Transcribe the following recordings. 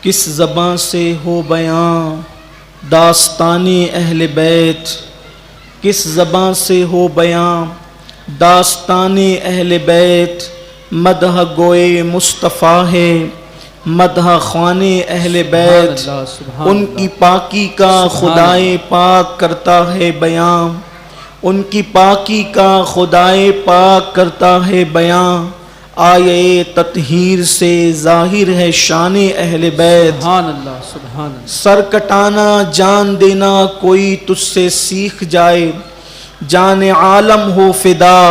کس زباں سے ہو بیاں داستان اہل بیت، کس زباں سے ہو بیاں داستان اہل بیت، مدح گوئے مصطفیٰ ہے مدح خوان اہل بیت، ان کی پاکی کا خدائے پاک کرتا ہے بیاں، ان کی پاکی کا خدائے پاک کرتا ہے بیاں، آیے تطہیر سے ظاہر ہے شان اہل بیت، سبحان اللہ سبحان اللہ۔ سر کٹانا جان دینا کوئی تجھ سے سیکھ جائے، جان عالم ہو فدا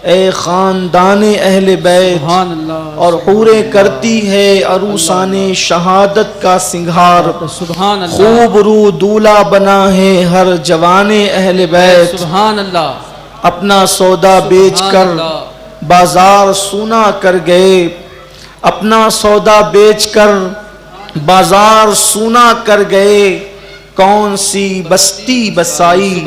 اے خاندان اہل بیت، سبحان اللہ۔ اور حوریں کرتی ہے عروسان شہادت کا سنگھار، سبحان اللہ۔ خوب رو دولہا بنا ہے ہر جوان اہل بیت، سبحان اللہ۔ اپنا سودا بیچ کر بازار سونا کر گئے، اپنا سودا بیچ کر بازار سونا کر گئے، کون سی بستی بسائی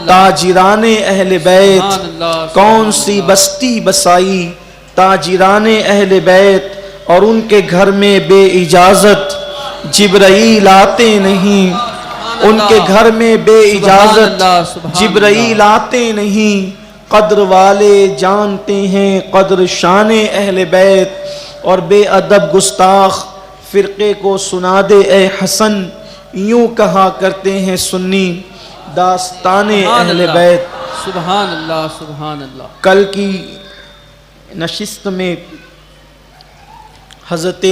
تاجران اہل بیت، کون سی بستی بسائی تاجران اہل بیت، اور ان کے گھر میں بے اجازت جبرائیل آتے نہیں، ان کے گھر میں بے اجازت جبرائیل آتے نہیں، قدر والے جانتے ہیں قدر شان اہل بیت، اور بے ادب گستاخ فرقے کو سنا دے اے حسن، یوں کہا کرتے ہیں سنی داستان اہل بیت۔ سبحان اللہ سبحان اللہ۔ کل کی نشست میں حضرت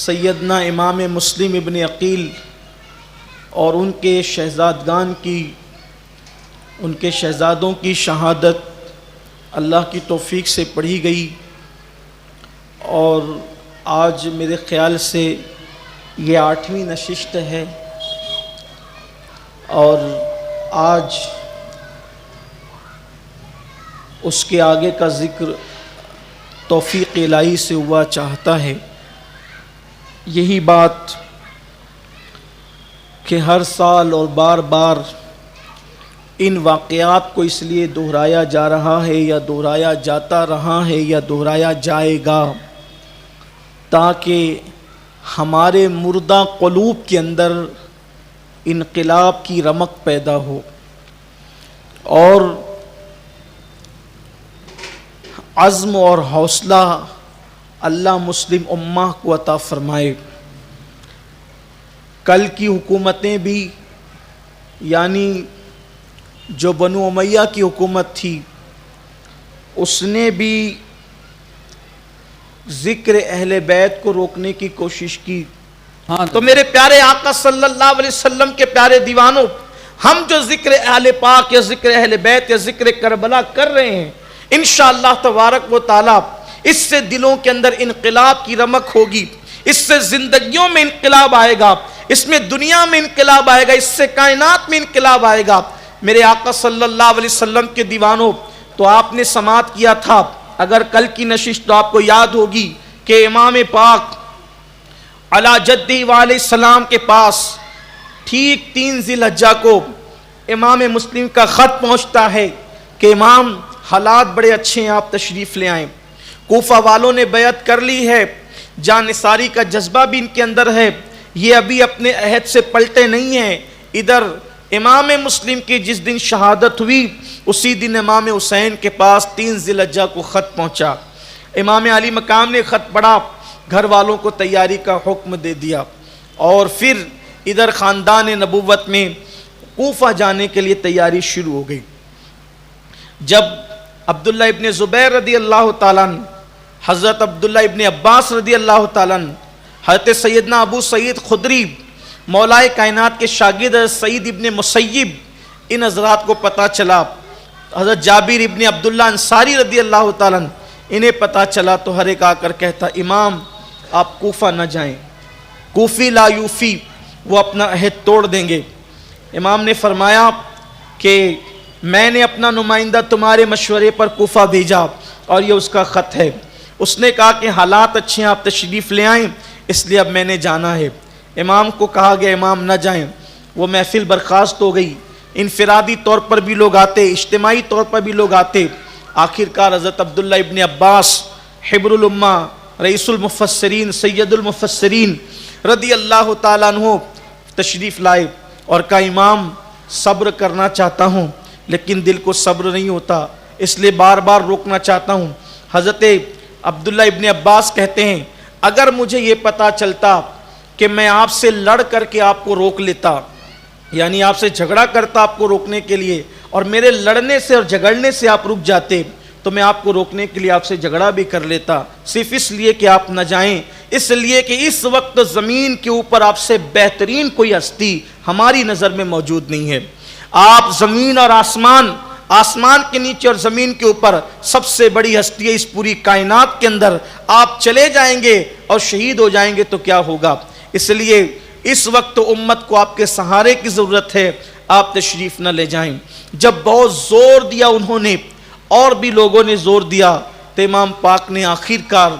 سیدنا امام مسلم ابن عقیل اور ان کے شہزادگان کی، ان کے شہزادوں کی شہادت اللہ کی توفیق سے پڑھی گئی، اور آج میرے خیال سے یہ 8ویں نشست ہے، اور آج اس کے آگے کا ذکر توفیق الہی سے ہوا چاہتا ہے۔ یہی بات کہ ہر سال اور بار بار ان واقعات کو اس لیے دہرایا جا رہا ہے یا دہرایا جاتا رہا ہے یا دہرایا جائے گا تاکہ ہمارے مردہ قلوب کے اندر انقلاب کی رمق پیدا ہو، اور عزم اور حوصلہ اللہ مسلم امہ کو عطا فرمائے۔ کل کی حکومتیں بھی، یعنی جو بنو امیہ کی حکومت تھی، اس نے بھی ذکر اہل بیت کو روکنے کی کوشش کی۔ تو میرے پیارے آقا صلی اللہ علیہ وسلم کے پیارے دیوانوں، ہم جو ذکر اہل پاک یا ذکر اہل بیت یا ذکر کربلا کر رہے ہیں، انشاءاللہ تبارک و تعالی اس سے دلوں کے اندر انقلاب کی رمق ہوگی، اس سے زندگیوں میں انقلاب آئے گا، اس میں دنیا میں انقلاب آئے گا، اس سے کائنات میں انقلاب آئے گا۔ میرے آقا صلی اللہ علیہ وسلم کے دیوانوں، تو آپ نے سماعت کیا تھا، اگر کل کی نشست تو آپ کو یاد ہوگی کہ امام پاک علی جدہ علیہ السلام کے پاس ٹھیک 3 ذی الحجہ کو امام مسلم کا خط پہنچتا ہے کہ امام حالات بڑے اچھے ہیں، آپ تشریف لے آئیں۔ کوفہ والوں نے بیعت کر لی ہے، جانثاری کا جذبہ بھی ان کے اندر ہے، یہ ابھی اپنے عہد سے پلٹے نہیں ہیں۔ ادھر امام مسلم کی جس دن شہادت ہوئی، اسی دن امام حسین کے پاس 3 ذی الحجہ کو خط پہنچا۔ امام علی مقام نے خط پڑھا، گھر والوں کو تیاری کا حکم دے دیا، اور پھر ادھر خاندان نبوت میں کوفہ جانے کے لیے تیاری شروع ہو گئی۔ جب عبداللہ ابن زبیر رضی اللہ تعالیٰ عنہ، حضرت عبداللہ ابن عباس رضی اللہ تعالیٰ عنہ، حضرت سیدنا ابو سعید خدری، مولا کائنات کے شاگرد حضرت سعید ابن مسیب، ان حضرات کو پتہ چلا، حضرت جابر ابن عبداللہ انصاری رضی اللہ تعالیٰ عنہ، انہیں پتہ چلا، تو ہر ایک آ کر کہتا، امام آپ کوفہ نہ جائیں، کوفی لا یوفی، وہ اپنا عہد توڑ دیں گے۔ امام نے فرمایا کہ میں نے اپنا نمائندہ تمہارے مشورے پر کوفہ بھیجا، اور یہ اس کا خط ہے۔ اس نے کہا کہ حالات اچھے ہیں، آپ تشریف لے آئیں، اس لیے اب میں نے جانا ہے۔ امام کو کہا گیا امام نہ جائیں، وہ محفل برخاست ہو گئی۔ انفرادی طور پر بھی لوگ آتے، اجتماعی طور پر بھی لوگ آتے۔ آخر کار حضرت عبداللہ ابن عباس حبر الامہ رئیس المفسرین سید المفسرین رضی اللہ تعالیٰ عنہ تشریف لائے اور کہا امام صبر کرنا چاہتا ہوں لیکن دل کو صبر نہیں ہوتا، اس لیے بار بار روکنا چاہتا ہوں۔ حضرت عبداللہ ابن عباس کہتے ہیں اگر مجھے یہ پتا چلتا کہ میں آپ سے لڑ کر کے آپ کو روک لیتا، یعنی آپ سے جھگڑا کرتا آپ کو روکنے کے لیے، اور میرے لڑنے سے اور جھگڑنے سے آپ رک جاتے تو میں آپ کو روکنے کے لیے آپ سے جھگڑا بھی کر لیتا، صرف اس لیے کہ آپ نہ جائیں، اس لیے کہ اس وقت زمین کے اوپر آپ سے بہترین کوئی ہستی ہماری نظر میں موجود نہیں ہے۔ آپ زمین اور آسمان کے نیچے اور زمین کے اوپر سب سے بڑی ہستی ہے اس پوری کائنات کے اندر، آپ چلے جائیں گے اور شہید ہو جائیں گے تو کیا ہوگا؟ اس لیے اس وقت امت کو آپ کے سہارے کی ضرورت ہے، آپ تشریف نہ لے جائیں۔ جب بہت زور دیا انہوں نے اور بھی لوگوں نے زور دیا تو امام پاک نے آخر کار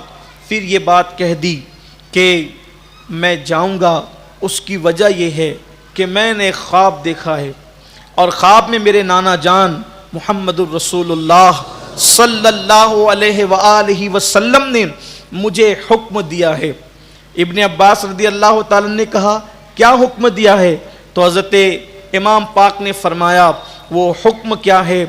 پھر یہ بات کہہ دی کہ میں جاؤں گا، اس کی وجہ یہ ہے کہ میں نے خواب دیکھا ہے اور خواب میں میرے نانا جان محمد الرسول اللہ صلی اللہ علیہ وآلہ وسلم نے مجھے حکم دیا ہے۔ ابن عباس رضی اللہ تعالیٰ نے کہا کیا حکم دیا ہے؟ تو حضرت امام پاک نے فرمایا وہ حکم کیا ہے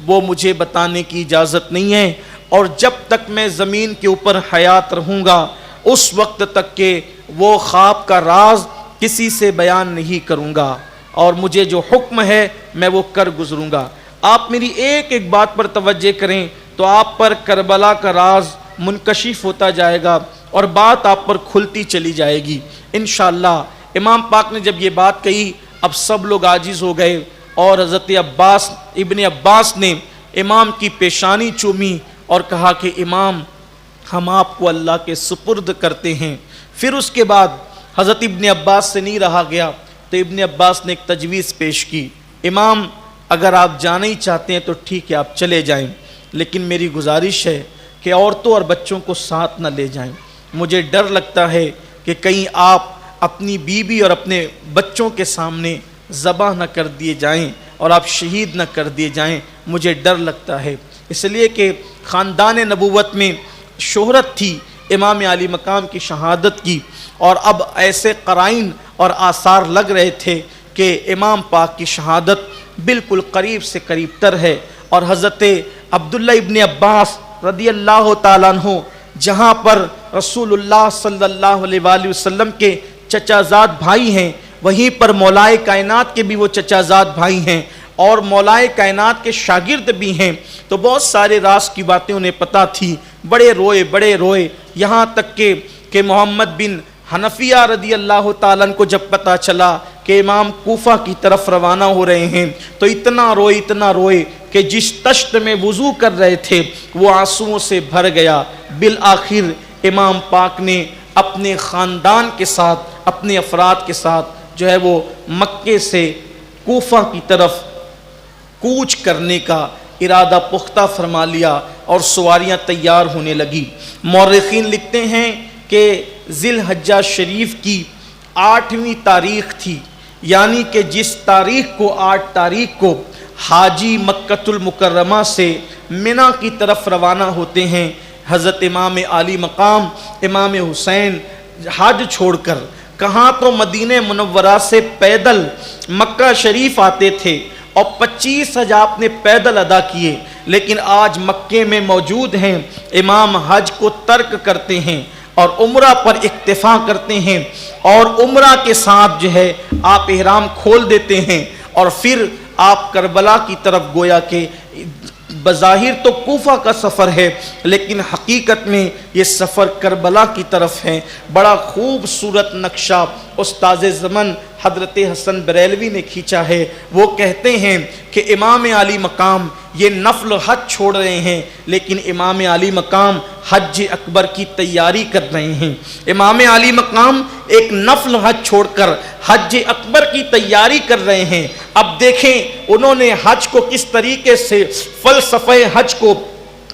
وہ مجھے بتانے کی اجازت نہیں ہے، اور جب تک میں زمین کے اوپر حیات رہوں گا اس وقت تک کہ وہ خواب کا راز کسی سے بیان نہیں کروں گا، اور مجھے جو حکم ہے میں وہ کر گزروں گا۔ آپ میری ایک ایک بات پر توجہ کریں تو آپ پر کربلا کا راز منکشف ہوتا جائے گا اور بات آپ پر کھلتی چلی جائے گی انشاءاللہ۔ امام پاک نے جب یہ بات کہی اب سب لوگ عاجز ہو گئے اور حضرت ابن عباس نے امام کی پیشانی چومی اور کہا کہ امام ہم آپ کو اللہ کے سپرد کرتے ہیں۔ پھر اس کے بعد حضرت ابن عباس سے نہیں رہا گیا تو ابن عباس نے ایک تجویز پیش کی، امام اگر آپ جانا ہی چاہتے ہیں تو ٹھیک ہے آپ چلے جائیں، لیکن میری گزارش ہے کہ عورتوں اور بچوں کو ساتھ نہ لے جائیں، مجھے ڈر لگتا ہے کہ کہیں آپ اپنی بیوی اور اپنے بچوں کے سامنے ذبح نہ کر دیے جائیں اور آپ شہید نہ کر دیے جائیں، مجھے ڈر لگتا ہے، اس لیے کہ خاندان نبوت میں شہرت تھی امام علی مقام کی شہادت کی، اور اب ایسے قرائن اور آثار لگ رہے تھے کہ امام پاک کی شہادت بالکل قریب سے قریب تر ہے، اور حضرت عبداللہ ابن عباس رضی اللہ تعالیٰ عنہ جہاں پر رسول اللہ صلی اللہ علیہ وآلہ وسلم کے چچا زاد بھائی ہیں وہیں پر مولائے کائنات کے بھی وہ چچا زاد بھائی ہیں اور مولائے کائنات کے شاگرد بھی ہیں، تو بہت سارے راز کی باتیں انہیں پتہ تھی، بڑے روئے یہاں تک کہ محمد بن حنفیہ رضی اللہ تعالیٰ کو جب پتہ چلا کہ امام کوفہ کی طرف روانہ ہو رہے ہیں تو اتنا روئے کہ جس تشت میں وضو کر رہے تھے وہ آنسوؤں سے بھر گیا۔ بالآخر امام پاک نے اپنے خاندان کے ساتھ اپنے افراد کے ساتھ جو ہے وہ مکے سے کوفہ کی طرف کوچ کرنے کا ارادہ پختہ فرما لیا اور سواریاں تیار ہونے لگی۔ مورخین لکھتے ہیں کہ ذی الحجہ شریف کی 8ویں تاریخ تھی، یعنی کہ جس تاریخ کو 8 تاریخ کو حاجی مکۃ المکرمہ سے منی کی طرف روانہ ہوتے ہیں، حضرت امام علی مقام امام حسین حج چھوڑ کر کہاں تو مدینہ منورہ سے پیدل مکہ شریف آتے تھے اور 25 حج آپ نے پیدل ادا کیے، لیکن آج مکے میں موجود ہیں، امام حج کو ترک کرتے ہیں اور عمرہ پر اکتفا کرتے ہیں، اور عمرہ کے ساتھ جو ہے آپ احرام کھول دیتے ہیں اور پھر آپ کربلا کی طرف گویا کہ بظاہر تو کوفہ کا سفر ہے لیکن حقیقت میں یہ سفر کربلا کی طرف ہے۔ بڑا خوبصورت نقشہ استاذ زمن حضرت حسن بریلوی نے کھینچا ہے، وہ کہتے ہیں کہ امام علی مقام یہ نفل حج چھوڑ رہے ہیں لیکن امام علی مقام حج اکبر کی تیاری کر رہے ہیں۔ امام علی مقام ایک نفل حج چھوڑ کر حج اکبر کی تیاری کر رہے ہیں۔ اب دیکھیں انہوں نے حج کو کس طریقے سے فلسفہ حج کو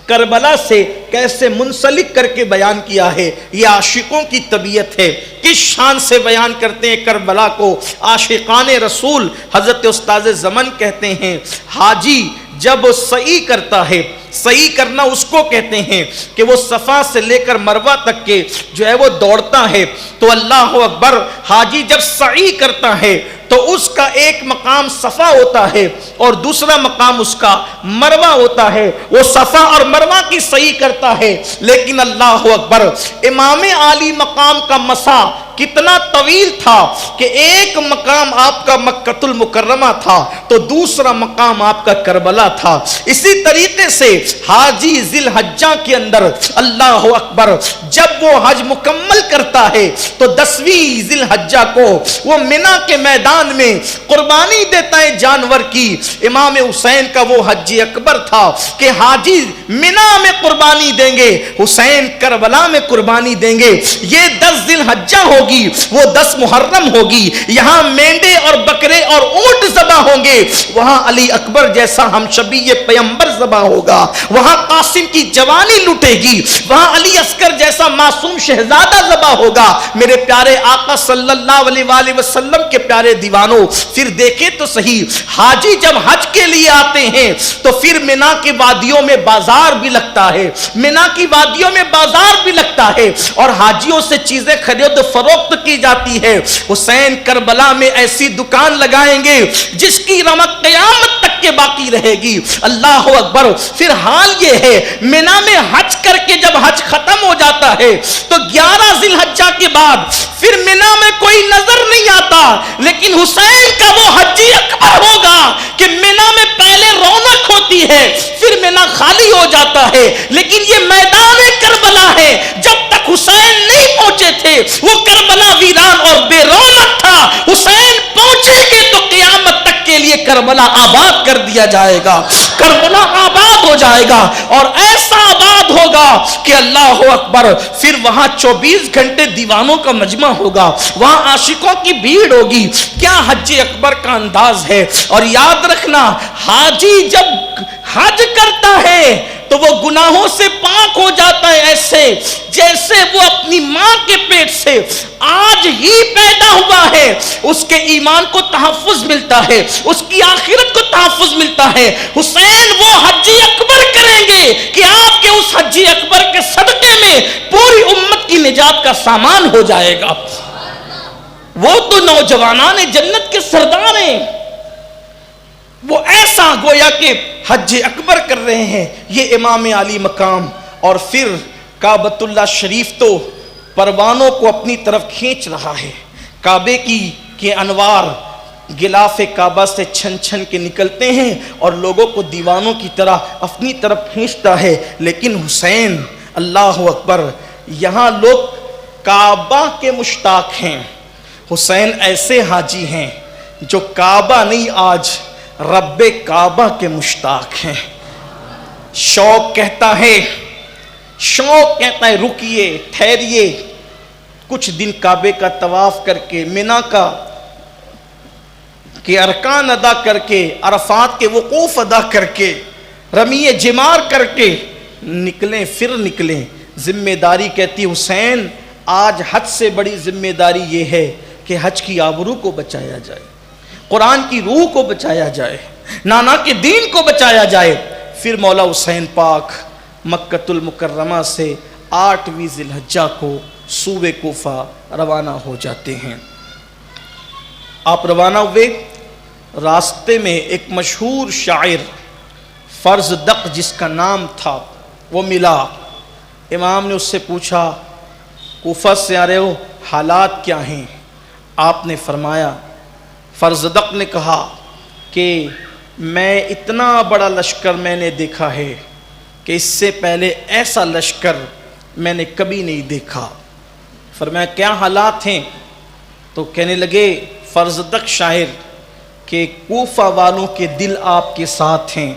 کربلا سے کیسے منسلک کر کے بیان کیا ہے، یہ عاشقوں کی طبیعت ہے، کس شان سے بیان کرتے ہیں کربلا کو عاشقان رسول۔ حضرت استاذ زمن کہتے ہیں حاجی جب سعی کرتا ہے صحیح کرنا اس کو کہتے ہیں کہ وہ صفا سے لے کر مروہ تک کے جو ہے وہ دوڑتا ہے. تو اللہ اکبر، حاجی جب سعی کرتا ہے تو اس کا ایک مقام صفا ہوتا ہے اور دوسرا مقام اس کا مروہ ہوتا ہے. وہ صفا اور مروہ کی صحیح کرتا ہے، لیکن اللہ اکبر، امام عالی مقام کا مسا کتنا طویل تھا کہ ایک مقام آپ کا مکہ المکرمہ تھا تو دوسرا مقام آپ کا کربلا تھا. اسی طریقے سے حاجی ذی الحجہ کے اندر اللہ اکبر جب وہ حج مکمل کرتا ہے تو 10ویں ذی الحجہ کو وہ منی کے میدان میں قربانی دیتا ہے جانور کی. امام حسین کا وہ حج اکبر تھا کہ حاجی منی میں قربانی دیں گے، حسین کربلا میں قربانی دیں گے. یہ 10 ذی الحجہ ہوگی، وہ 10 محرم ہوگی. یہاں مینڈے اور بکرے اور اونٹ ذبح ہوں گے، وہاں علی اکبر جیسا ہم شبی پیغمبر ذبح ہوگا. وہاں قاسم کی جوانی لٹے گی، وہاں علی اصغر جیسا معصوم شہزادہ ذبح ہوگا. میرے پیارے آقا صلی اللہ علیہ وآلہ وسلم کے پیارے دیوانوں، پھر دیکھیں تو صحیح، حاجی جب حج کے لیے آتے ہیں تو پھر منی کی وادیوں میں بازار بھی لگتا ہے، منی کی وادیوں میں بازار بھی لگتا ہے اور حاجیوں سے چیزیں خرید و فروخت کی جاتی ہے. حسین کربلا میں ایسی دکان لگائیں گے جس کی رونق قیامت تک کے باقی رہے گی. اللہ اکبر. پھر حال یہ ہے منی میں حج کر کے جب حج ختم ہو جاتا ہے تو 11 ذی الحجہ کے بعد پھر منی میں کوئی نظر نہیں آتا، لیکن حسین کا وہ حج اکبر ہوگا کہ منی میں پہلے رونق ہوتی ہے پھر منی خالی ہو جاتا ہے. لیکن یہ میدان کربلا ہے، جب تک حسین نہیں پہنچے تھے وہ کربلا ویران اور بے رونق تھا. حسین پہنچیں گے تو قیامت تک کے لیے کربلا آباد کر دیا جائے گا، کربلا آباد ہو جائے گا اور ایسا آباد ہوگا کہ اللہ اکبر. پھر وہاں 24 گھنٹے دیوانوں کا مجمع ہوگا، وہاں عاشقوں کی بھیڑ ہوگی. کیا حج اکبر کا انداز ہے. اور یاد رکھنا، حاجی جب حج کرتا ہے تو وہ گناہوں سے پاک ہو جاتا ہے، ایسے جیسے وہ اپنی ماں کے پیٹ سے آج ہی پیدا ہوا ہے. اس کے ایمان کو تحفظ ملتا ہے، اس کی آخرت کو تحفظ ملتا ہے. حسین وہ حج اکبر کریں گے کہ آپ کے اس حج اکبر کے صدقے میں پوری امت کی نجات کا سامان ہو جائے گا. وہ تو نوجوانان جنت کے سردار ہیں، وہ ایسا گویا کہ حج اکبر کر رہے ہیں. یہ امام علی مقام. اور پھر کعبۃ اللہ شریف تو پروانوں کو اپنی طرف کھینچ رہا ہے. کعبے کی انوار غلاف کعبہ سے چھن چھن کے نکلتے ہیں اور لوگوں کو دیوانوں کی طرح اپنی طرف کھینچتا ہے. لیکن حسین اللہ اکبر، یہاں لوگ کعبہ کے مشتاق ہیں. حسین ایسے حاجی ہیں جو کعبہ نہیں، آج رب کعبہ کے مشتاق ہیں. شوق کہتا ہے رکیے، ٹھہریے، کچھ دن کعبے کا طواف کر کے، منی کے ارکان ادا کر کے، عرفات کے وقوف ادا کر کے، رمی جمار کر کے نکلیں. پھر نکلیں. ذمہ داری کہتی حسین آج حج سے بڑی ذمہ داری یہ ہے کہ حج کی آبرو کو بچایا جائے، قرآن کی روح کو بچایا جائے، نانا کے دین کو بچایا جائے. پھر مولا حسین پاک مکہ المکرمہ سے 8ویں ذی الحجہ کو صوبہ کوفہ روانہ ہو جاتے ہیں. آپ روانہ ہوئے، راستے میں ایک مشہور شاعر فرزدق جس کا نام تھا وہ ملا. امام نے اس سے پوچھا کوفہ سے آ رہے ہو، حالات کیا ہیں؟ آپ نے فرمایا، فرزدق نے کہا کہ میں اتنا بڑا لشکر میں نے دیکھا ہے کہ اس سے پہلے ایسا لشکر میں نے کبھی نہیں دیکھا. فرمایا کیا حالات ہیں؟ تو کہنے لگے فرزدق شاعر کہ کوفہ والوں کے دل آپ کے ساتھ ہیں،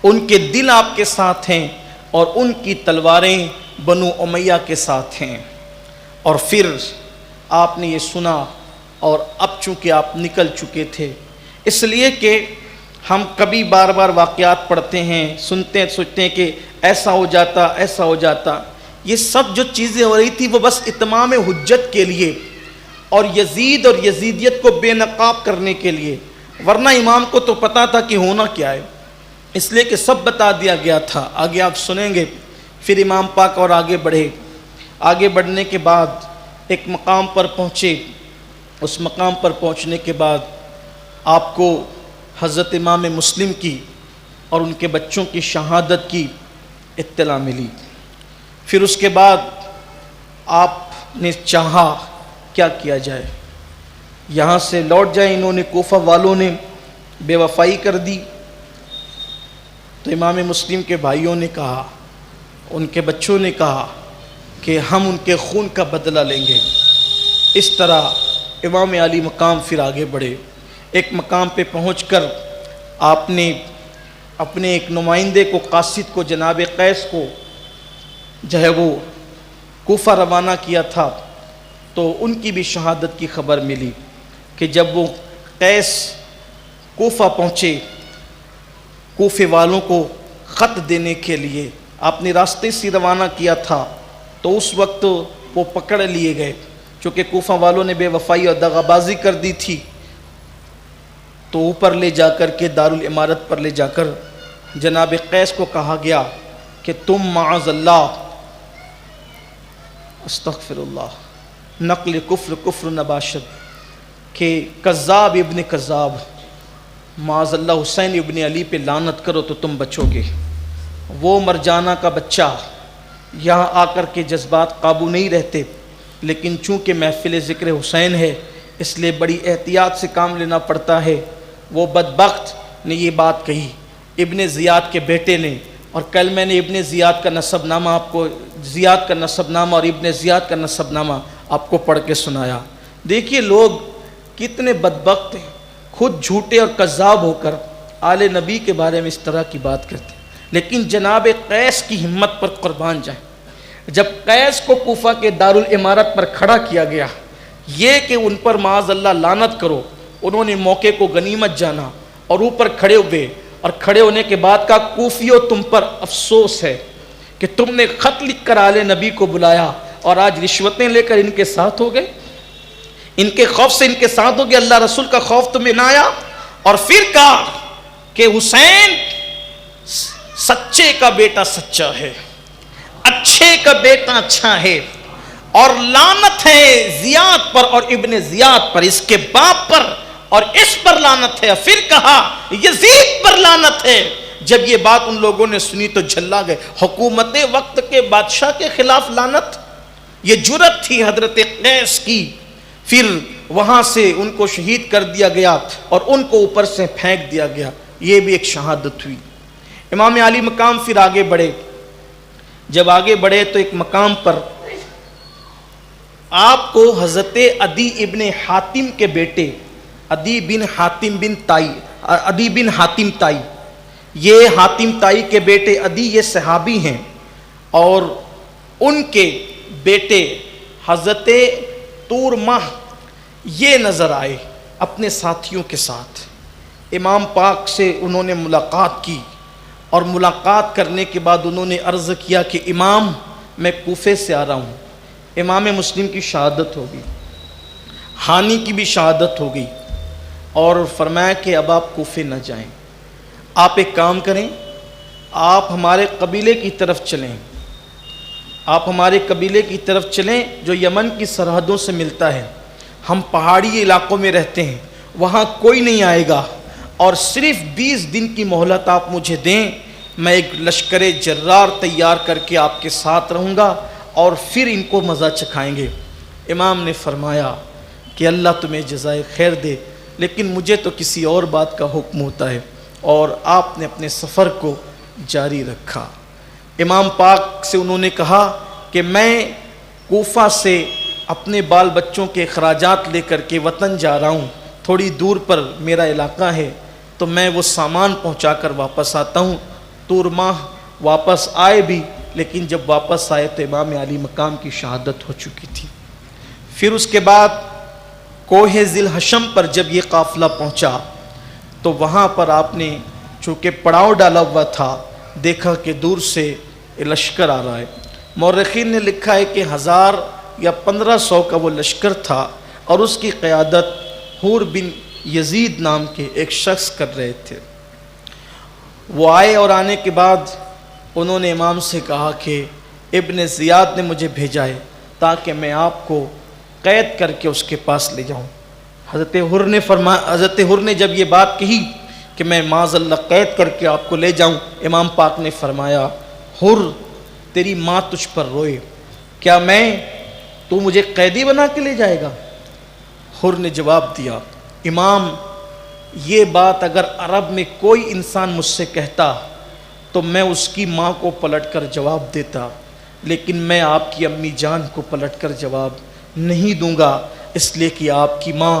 ان کے دل آپ کے ساتھ ہیں اور ان کی تلواریں بنو امیہ کے ساتھ ہیں. اور پھر آپ نے یہ سنا اور اب چونکہ آپ نکل چکے تھے، اس لیے کہ ہم کبھی بار بار واقعات پڑھتے ہیں، سنتے ہیں، سوچتے ہیں کہ ایسا ہو جاتا، ایسا ہو جاتا. یہ سب جو چیزیں ہو رہی تھی وہ بس اتمام حجت کے لیے اور یزید اور یزیدیت کو بے نقاب کرنے کے لیے، ورنہ امام کو تو پتا تھا کہ ہونا کیا ہے. اس لیے کہ سب بتا دیا گیا تھا، آگے آپ سنیں گے۔ پھر امام پاک اور آگے بڑھے، آگے بڑھنے کے بعد ایک مقام پر پہنچے۔ اس مقام پر پہنچنے کے بعد آپ کو حضرت امام مسلم کی اور ان کے بچوں کی شہادت کی اطلاع ملی۔ پھر اس کے بعد آپ نے چاہا کیا کیا جائے، یہاں سے لوٹ جائیں۔ انہوں نے، کوفہ والوں نے بے وفائی کر دی، تو امام مسلم کے بھائیوں نے کہا، ان کے بچوں نے کہا کہ ہم ان کے خون کا بدلہ لیں گے۔ اس طرح امام علی مقام پھر آگے بڑھے۔ ایک مقام پہ پہنچ کر آپ نے اپنے ایک نمائندے کو، قاصد کو، جناب قیس کو جو ہے وہ کوفہ روانہ کیا تھا، تو ان کی بھی شہادت کی خبر ملی کہ جب وہ قیس کوفہ پہنچے، کوفے والوں کو خط دینے کے لیے آپ نے راستے سے روانہ کیا تھا، تو اس وقت وہ پکڑ لیے گئے، چونکہ کوفہ والوں نے بے وفائی اور دغابازی کر دی تھی۔ تو اوپر لے جا کر کے دارالامارت پر لے جا کر جناب قیس کو کہا گیا کہ تم معاذ اللہ، استغفر اللہ، نقل کفر کفر نباشد، کہ کذاب ابن کذاب، معاذ اللہ حسین ابن علی پہ لعنت کرو تو تم بچو گے۔ وہ مرجانہ کا بچہ، یہاں آ کر کے جذبات قابو نہیں رہتے، لیکن چونکہ محفل ذکر حسین ہے اس لیے بڑی احتیاط سے کام لینا پڑتا ہے۔ وہ بدبخت نے یہ بات کہی ابن زیاد کے بیٹے نے، اور کل میں نے ابن زیاد کا نسب نامہ آپ کو، زیاد کا نسب نامہ اور ابن زیاد کا نسب نامہ آپ کو پڑھ کے سنایا۔ دیکھیے لوگ کتنے بدبخت ہیں، خود جھوٹے اور کذاب ہو کر آل نبی کے بارے میں اس طرح کی بات کرتے ہیں۔ لیکن جناب قیس کی ہمت پر قربان جائیں، جب قیس کو کوفہ کے دارالامارت پر کھڑا کیا گیا، یہ کہ ان پر معاذ اللہ لعنت کرو، انہوں نے موقع کو غنیمت جانا اور اوپر کھڑے ہوئے، اور کھڑے ہونے کے بعد کہا کوفیو تم پر افسوس ہے کہ تم نے خط لکھ کر آل نبی کو بلایا اور آج رشوتیں لے کر ان کے ساتھ ہو گئے، ان کے خوف سے ان کے ساتھ ہو گئے، اللہ رسول کا خوف تمہیں نہ آیا۔ اور پھر کہا کہ حسین سچے کا بیٹا سچا ہے، اچھے کا بیٹا اچھا ہے، اور لعنت ہے زیاد پر اور ابن زیاد پر، اس کے باپ پر اور اس پر لعنت ہے۔ پھر کہا یزید پر لعنت ہے۔ جب یہ بات ان لوگوں نے سنی تو جھلا گئے، حکومت وقت کے بادشاہ کے خلاف لعنت، یہ جرت تھی حضرت قیس کی۔ پھر وہاں سے ان کو شہید کر دیا گیا اور ان کو اوپر سے پھینک دیا گیا، یہ بھی ایک شہادت ہوئی۔ امام علی مقام پھر آگے بڑھے، جب آگے بڑھے تو ایک مقام پر آپ کو حضرت عدی ابن حاتم کے بیٹے، عدی بن حاتم تائی، یہ حاتم تائی کے بیٹے عدی، یہ صحابی ہیں، اور ان کے بیٹے حضرت طورمہ یہ نظر آئے اپنے ساتھیوں کے ساتھ۔ امام پاک سے انہوں نے ملاقات کی، اور ملاقات کرنے کے بعد انہوں نے عرض کیا کہ امام میں کوفے سے آ رہا ہوں۔ امام مسلم کی شہادت ہو گئی، ہانی کی بھی شہادت ہو گئی، اور فرمایا کہ اب آپ کوفے نہ جائیں، آپ ایک کام کریں، آپ ہمارے قبیلے کی طرف چلیں، آپ ہمارے قبیلے کی طرف چلیں جو یمن کی سرحدوں سے ملتا ہے، ہم پہاڑی علاقوں میں رہتے ہیں، وہاں کوئی نہیں آئے گا، اور صرف 20 دن کی مہلت آپ مجھے دیں، میں ایک لشکر جرار تیار کر کے آپ کے ساتھ رہوں گا اور پھر ان کو مزہ چکھائیں گے۔ امام نے فرمایا کہ اللہ تمہیں جزائے خیر دے، لیکن مجھے تو کسی اور بات کا حکم ہوتا ہے، اور آپ نے اپنے سفر کو جاری رکھا۔ امام پاک سے انہوں نے کہا کہ میں کوفہ سے اپنے بال بچوں کے اخراجات لے کر کے وطن جا رہا ہوں، تھوڑی دور پر میرا علاقہ ہے، تو میں وہ سامان پہنچا کر واپس آتا ہوں۔ طورمہ واپس آئے بھی، لیکن جب واپس آئے تو امام علی مقام کی شہادت ہو چکی تھی۔ پھر اس کے بعد کوہ ذی الحشم پر جب یہ قافلہ پہنچا تو وہاں پر آپ نے چونکہ پڑاؤ ڈالا ہوا تھا، دیکھا کہ دور سے لشکر آ رہا ہے۔ مورخین نے لکھا ہے کہ 1000 یا 1500 کا وہ لشکر تھا، اور اس کی قیادت حور بن یزید نام کے ایک شخص کر رہے تھے۔ وہ آئے اور آنے کے بعد انہوں نے امام سے کہا کہ ابن زیاد نے مجھے بھیجا ہے تاکہ میں آپ کو قید کر کے اس کے پاس لے جاؤں۔ حضرت حر نے جب یہ بات کہی کہ میں معاذ اللہ قید کر کے آپ کو لے جاؤں، امام پاک نے فرمایا حر تیری ماں تجھ پر روئے، کیا تو مجھے قیدی بنا کے لے جائے گا؟ حر نے جواب دیا امام یہ بات اگر عرب میں کوئی انسان مجھ سے کہتا تو میں اس کی ماں کو پلٹ کر جواب دیتا، لیکن میں آپ کی امی جان کو پلٹ کر جواب نہیں دوں گا، اس لیے کہ آپ کی ماں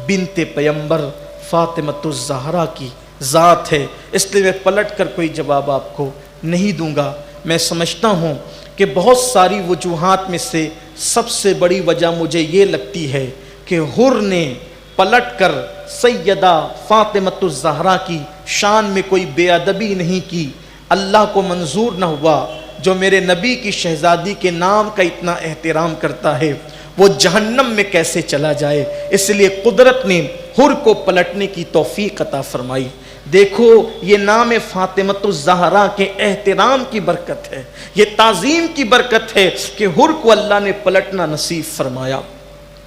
بنت پیمبر فاطمۃ الزہرا کی ذات ہے، اس لیے میں پلٹ کر کوئی جواب آپ کو نہیں دوں گا۔ میں سمجھتا ہوں کہ بہت ساری وجوہات میں سے سب سے بڑی وجہ مجھے یہ لگتی ہے کہ حر نے پلٹ کر سیدہ فاطمۃ الزہرا کی شان میں کوئی بے ادبی نہیں کی۔ اللہ کو منظور نہ ہوا جو میرے نبی کی شہزادی کے نام کا اتنا احترام کرتا ہے وہ جہنم میں کیسے چلا جائے، اس لیے قدرت نے حر کو پلٹنے کی توفیق عطا فرمائی۔ دیکھو یہ نام فاطمۃ الزہرا کے احترام کی برکت ہے، یہ تعظیم کی برکت ہے کہ حر کو اللہ نے پلٹنا نصیب فرمایا۔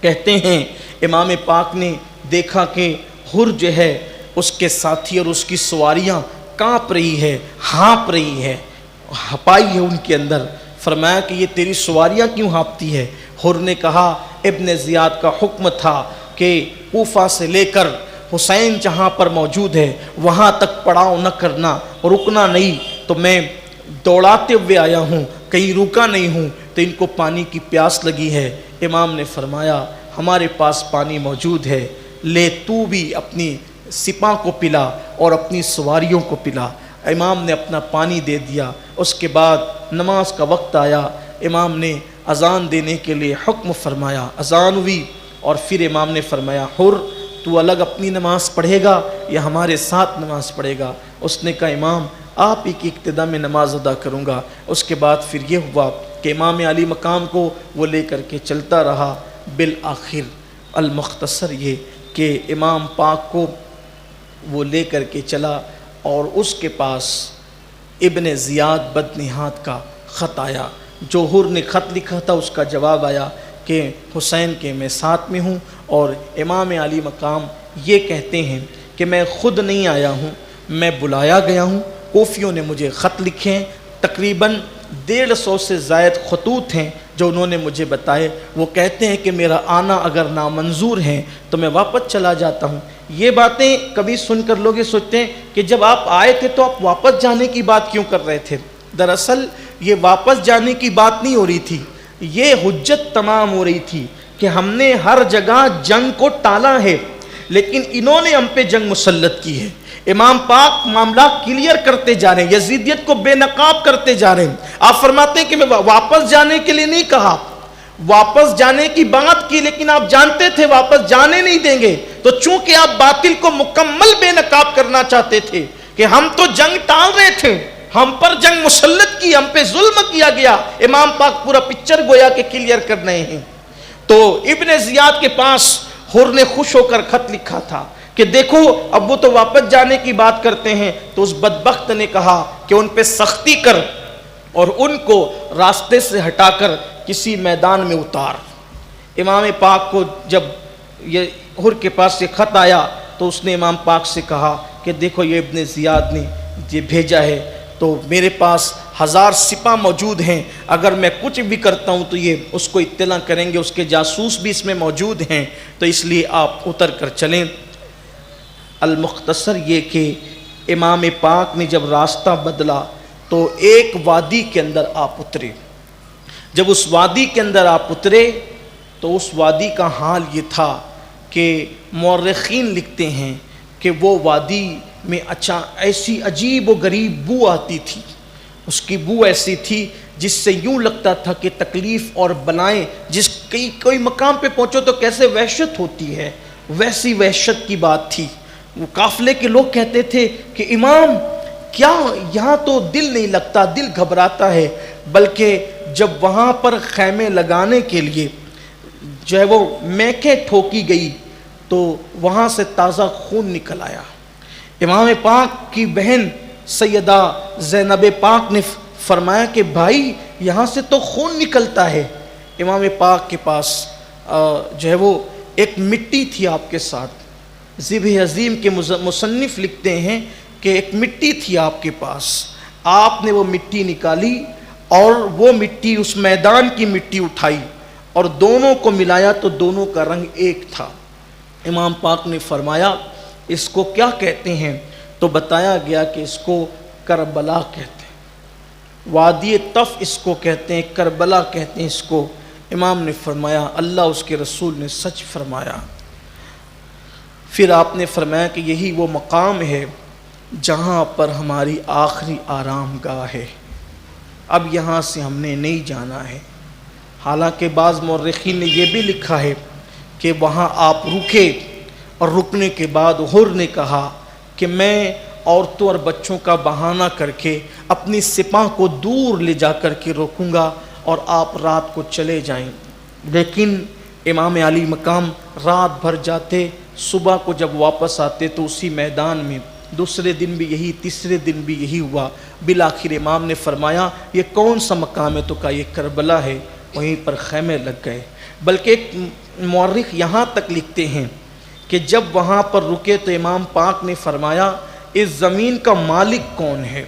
کہتے ہیں امام پاک نے دیکھا کہ حر جو ہے اس کے ساتھی اور اس کی سواریاں کانپ رہی ہے، ہانپ رہی ہے، ہپائی ہے ان کے اندر۔ فرمایا کہ یہ تیری سواریاں کیوں ہانپتی ہے؟ حر نے کہا ابن زیاد کا حکم تھا کہ کوفہ سے لے کر حسین جہاں پر موجود ہے وہاں تک پڑاؤ نہ کرنا، رکنا نہیں، تو میں دوڑاتے ہوئے آیا ہوں، کہیں رکا نہیں ہوں، تو ان کو پانی کی پیاس لگی ہے۔ امام نے فرمایا ہمارے پاس پانی موجود ہے، لے تو بھی اپنی سپاہ کو پلا اور اپنی سواریوں کو پلا۔ امام نے اپنا پانی دے دیا۔ اس کے بعد نماز کا وقت آیا، امام نے اذان دینے کے لیے حکم فرمایا، اذان ہوئی، اور پھر امام نے فرمایا حر تو الگ اپنی نماز پڑھے گا یا ہمارے ساتھ نماز پڑھے گا؟ اس نے کہا امام آپ ہی کی اقتداء میں نماز ادا کروں گا۔ اس کے بعد پھر یہ ہوا کہ امام علی مقام کو وہ لے کر کے چلتا رہا۔ بالآخر المختصر یہ کہ امام پاک کو وہ لے کر کے چلا اور اس کے پاس ابن زیاد بدنہاد کا خط آیا۔ جو حر نے خط لکھا تھا اس کا جواب آیا کہ حسین کے میں ساتھ میں ہوں، اور امام علی مقام یہ کہتے ہیں کہ میں خود نہیں آیا ہوں، میں بلایا گیا ہوں، کوفیوں نے مجھے خط لکھے ہیں، تقریباً 150 سے زائد خطوط ہیں جو انہوں نے مجھے بتائے۔ وہ کہتے ہیں کہ میرا آنا اگر نامنظور ہے تو میں واپس چلا جاتا ہوں۔ یہ باتیں کبھی سن کر لوگ یہ سوچتے ہیں کہ جب آپ آئے تھے تو آپ واپس جانے کی بات کیوں کر رہے تھے؟ دراصل یہ واپس جانے کی بات نہیں ہو رہی تھی، یہ حجت تمام ہو رہی تھی کہ ہم نے ہر جگہ جنگ کو ٹالا ہے لیکن انہوں نے ہم پہ جنگ مسلط کی ہے۔ امام پاک معاملہ کلیئر کرتے جا رہے ہیں، یزیدیت کو بے نقاب کرتے جا رہے ہیں۔ آپ فرماتے ہیں کہ میں واپس جانے کے لیے نہیں کہا، واپس جانے کی بات کی، لیکن آپ جانتے تھے واپس جانے نہیں دیں گے، تو چونکہ آپ باطل کو مکمل بے نقاب کرنا چاہتے تھے کہ ہم تو جنگ ٹال رہے تھے، ہم پر جنگ مسلط کی، ہم پہ ظلم کیا گیا، امام پاک پورا پکچر گویا کہ کلیئر کر رہے ہیں۔ تو ابن زیاد کے پاس حر نے خوش ہو کر خط لکھا تھا کہ دیکھو اب وہ تو واپس جانے کی بات کرتے ہیں، تو اس بدبخت نے کہا کہ ان پہ سختی کر اور ان کو راستے سے ہٹا کر کسی میدان میں اتار۔ امام پاک کو جب یہ حر کے پاس یہ خط آیا تو اس نے امام پاک سے کہا کہ دیکھو یہ ابن زیاد نے یہ بھیجا ہے، تو میرے پاس 1000 سپاہ موجود ہیں، اگر میں کچھ بھی کرتا ہوں تو یہ اس کو اطلاع کریں گے، اس کے جاسوس بھی اس میں موجود ہیں، تو اس لیے آپ اتر کر چلیں۔ المختصر یہ کہ امام پاک نے جب راستہ بدلا تو ایک وادی کے اندر آپ اترے۔ جب اس وادی کے اندر آپ اترے تو اس وادی کا حال یہ تھا کہ مورخین لکھتے ہیں کہ وہ وادی میں ایسی عجیب و غریب بو آتی تھی، اس کی بو ایسی تھی جس سے یوں لگتا تھا کہ تکلیف اور بلائیں، جس کوئی مقام پہ پہنچو تو کیسے وحشت ہوتی ہے، ویسی وحشت کی بات تھی۔ وہ قافلے کے لوگ کہتے تھے کہ امام کیا یہاں تو دل نہیں لگتا، دل گھبراتا ہے، بلکہ جب وہاں پر خیمے لگانے کے لیے جو ہے وہ میکیں ٹھوکی گئی تو وہاں سے تازہ خون نکل آیا۔ امام پاک کی بہن سیدہ زینب پاک نے فرمایا کہ بھائی یہاں سے تو خون نکلتا ہے۔ امام پاک کے پاس جو ہے وہ ایک مٹی تھی آپ کے ساتھ۔ ذبح عظیم کے مصنف لکھتے ہیں کہ ایک مٹی تھی آپ کے پاس، آپ نے وہ مٹی نکالی اور وہ مٹی اس میدان کی مٹی اٹھائی اور دونوں کو ملایا تو دونوں کا رنگ ایک تھا۔ امام پاک نے فرمایا اس کو کیا کہتے ہیں؟ تو بتایا گیا کہ اس کو کربلا کہتے ہیں، وادی طف اس کو کہتے ہیں، کربلا کہتے ہیں اس کو۔ امام نے فرمایا اللہ اس کے رسول نے سچ فرمایا۔ پھر آپ نے فرمایا کہ یہی وہ مقام ہے جہاں پر ہماری آخری آرام گاہ ہے، اب یہاں سے ہم نے نہیں جانا ہے۔ حالانکہ بعض مورخین نے یہ بھی لکھا ہے کہ وہاں آپ رکے اور رکنے کے بعد حر نے کہا کہ میں عورتوں اور بچوں کا بہانہ کر کے اپنی سپاہ کو دور لے جا کر کے روکوں گا اور آپ رات کو چلے جائیں۔ لیکن امام علی مقام رات بھر جاتے، صبح کو جب واپس آتے تو اسی میدان میں، دوسرے دن بھی یہی، تیسرے دن بھی یہی ہوا۔ بالآخر امام نے فرمایا یہ کون سا مقام ہے؟ تو کہا یہ کربلا ہے۔ وہیں پر خیمے لگ گئے۔ بلکہ ایک مورخ یہاں تک لکھتے ہیں کہ جب وہاں پر رکے تو امام پاک نے فرمایا اس زمین کا مالک کون ہے؟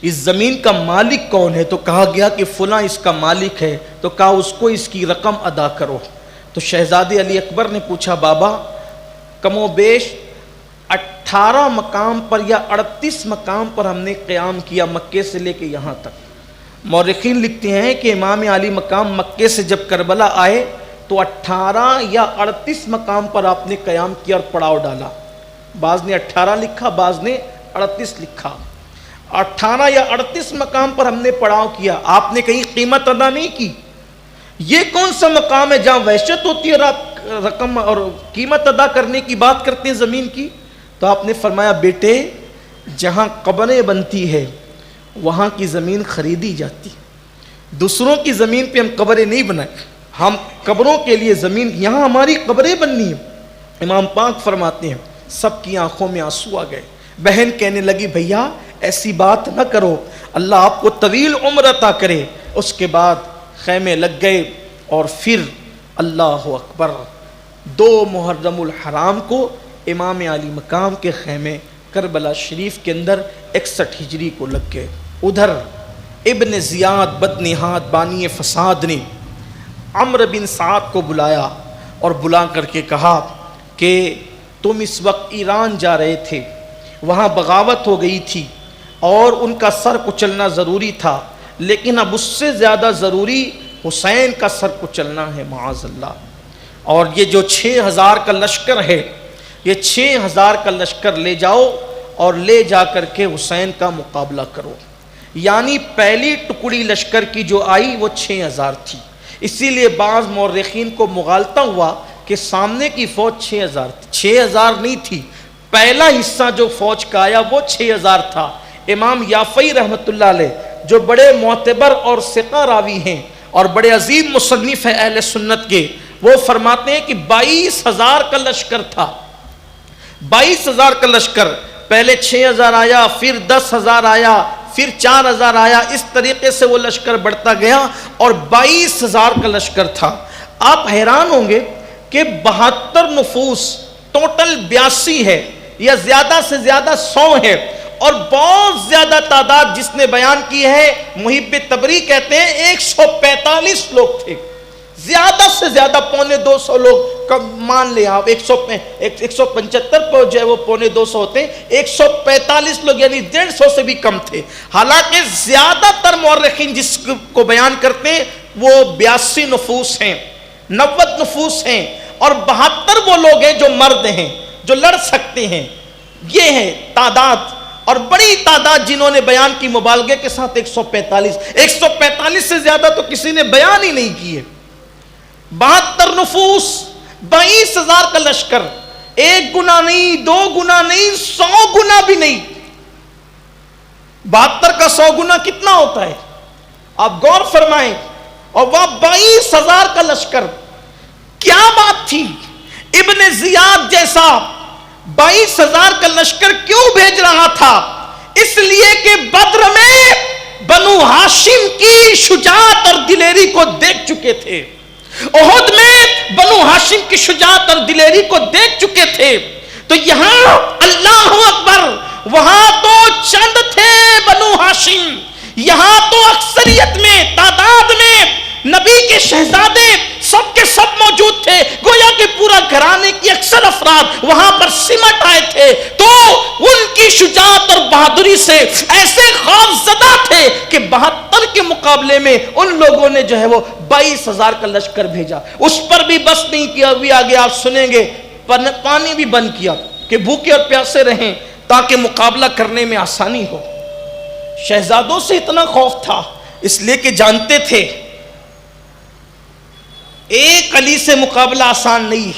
اس زمین کا مالک کون ہے؟ تو کہا گیا کہ فلاں اس کا مالک ہے۔ تو کہا اس کو اس کی رقم ادا کرو۔ تو شہزادے علی اکبر نے پوچھا بابا کم و بیش 18 مقام پر یا 38 مقام پر ہم نے قیام کیا مکے سے لے کے یہاں تک۔ مورخین لکھتے ہیں کہ امام علی مقام مکے سے جب کربلا آئے تو 18 یا 38 مقام پر آپ نے قیام کیا اور پڑاؤ ڈالا۔ بعض نے 18 لکھا، بعض نے 38 لکھا۔ 18 یا 38 مقام پر ہم نے پڑاؤ کیا، آپ نے کہیں قیمت ادا نہیں کی۔ یہ کون سا مقام ہے جہاں وحشت ہوتی ہے اور آپ رقم اور قیمت ادا کرنے کی بات کرتے ہیں زمین کی؟ تو آپ نے فرمایا بیٹے جہاں قبریں بنتی ہے وہاں کی زمین خریدی جاتی، دوسروں کی زمین پہ ہم قبریں نہیں بنائیں، ہم قبروں کے لیے زمین، یہاں ہماری قبریں بننی ہیں۔ امام پاک فرماتے ہیں سب کی آنکھوں میں آنسو آ گئے۔ بہن کہنے لگی بھیا ایسی بات نہ کرو، اللہ آپ کو طویل عمر عطا کرے۔ اس کے بعد خیمے لگ گئے اور پھر اللہ اکبر 2 محرم الحرام کو امام علی مقام کے خیمے کربلا شریف کے اندر 61 ہجری کو لگ گئے۔ ادھر ابن زیاد بدنہاد بانی فساد نے عمرو بن سعد کو بلایا اور بلا کر کے کہا کہ تم اس وقت ایران جا رہے تھے، وہاں بغاوت ہو گئی تھی اور ان کا سر کچلنا ضروری تھا، لیکن اب اس سے زیادہ ضروری حسین کا سر کچلنا ہے معاذ اللہ۔ اور یہ جو 6000 کا لشکر ہے، یہ 6000 کا لشکر لے جاؤ اور لے جا کر کے حسین کا مقابلہ کرو۔ یعنی پہلی ٹکڑی لشکر کی جو آئی وہ 6000 تھی، اسی لیے بعض مورخین کو مغالطہ ہوا کہ سامنے کی فوج 6000 تھی، 6000 نہیں تھی۔ پہلا حصہ جو فوج کا آیا وہ 6000 تھا۔ امام یافعی رحمۃ اللہ علیہ جو بڑے معتبر اور ثقہ راوی ہیں اور بڑے عظیم مصنف ہیں اہل سنت کے، وہ فرماتے ہیں کہ 22000 کا لشکر تھا۔ 22000 کا لشکر، پہلے 6000 آیا، پھر 10000 آیا، پھر 4000 آیا، اس طریقے سے وہ لشکر بڑھتا گیا اور 22000 کا لشکر تھا۔ آپ حیران ہوں گے کہ 72 نفوس ٹوٹل 82 ہے یا زیادہ سے زیادہ 100 ہے، اور بہت زیادہ تعداد جس نے بیان کی ہے محب تبری کہتے ہیں 145 لوگ تھے، زیادہ سے زیادہ 250 لوگ مان لے آپ، 175 جو ہے وہ 250 ہوتے ہیں، 145 لوگ یعنی 150 سے بھی کم تھے۔ حالانکہ زیادہ تر مورخین جس کو بیان کرتے ہیں وہ 82 نفوس ہیں، 90 نفوس ہیں، اور 72 وہ لوگ ہیں جو مرد ہیں جو لڑ سکتے ہیں۔ یہ ہے تعداد، اور بڑی تعداد جنہوں نے بیان کی مبالغے کے ساتھ 145 سے زیادہ تو کسی نے بیان ہی نہیں کیے۔ 72 نفوس، 22000 کا لشکر، 1 گنا نہیں، 2 گنا نہیں، 100 گنا بھی نہیں۔ 72 کا 100 گنا کتنا ہوتا ہے آپ غور فرمائیں، اور وہاں 22000 کا لشکر، کیا بات تھی؟ ابن زیاد جیسا 22000 کا لشکر کیوں بھیج رہا تھا؟ اس لیے کہ بدر میں بنو ہاشم کی شجاعت اور دلیری کو دیکھ چکے تھے، احد میں بنو ہاشم کی شجاعت اور دلیری کو دیکھ چکے تھے. تو یہاں اللہ اکبر، وہاں تو چند تھے بنو ہاشم، یہاں تو اکثریت میں، تعداد میں نبی کے شہزادے سب کے سب موجود تھے. گویا کہ پورا گھرانے کی اکثر افراد وہاں پر سمٹ آئے تھے. تو ان کی شجاعت اور بہادری سے ایسے خوف زدہ تھے کہ 72 کے مقابلے میں ان لوگوں نے جو ہے وہ 22,000 کا لشکر بھیجا. اس پر بھی بس نہیں کیا، ابھی آگے آپ سنیں گے پانی بھی بند کیا کہ بھوکے اور پیاسے رہیں تاکہ مقابلہ کرنے میں آسانی ہو. شہزادوں سے اتنا خوف تھا اس لیے کہ جانتے تھے ایک علی سے مقابلہ آسان نہیں،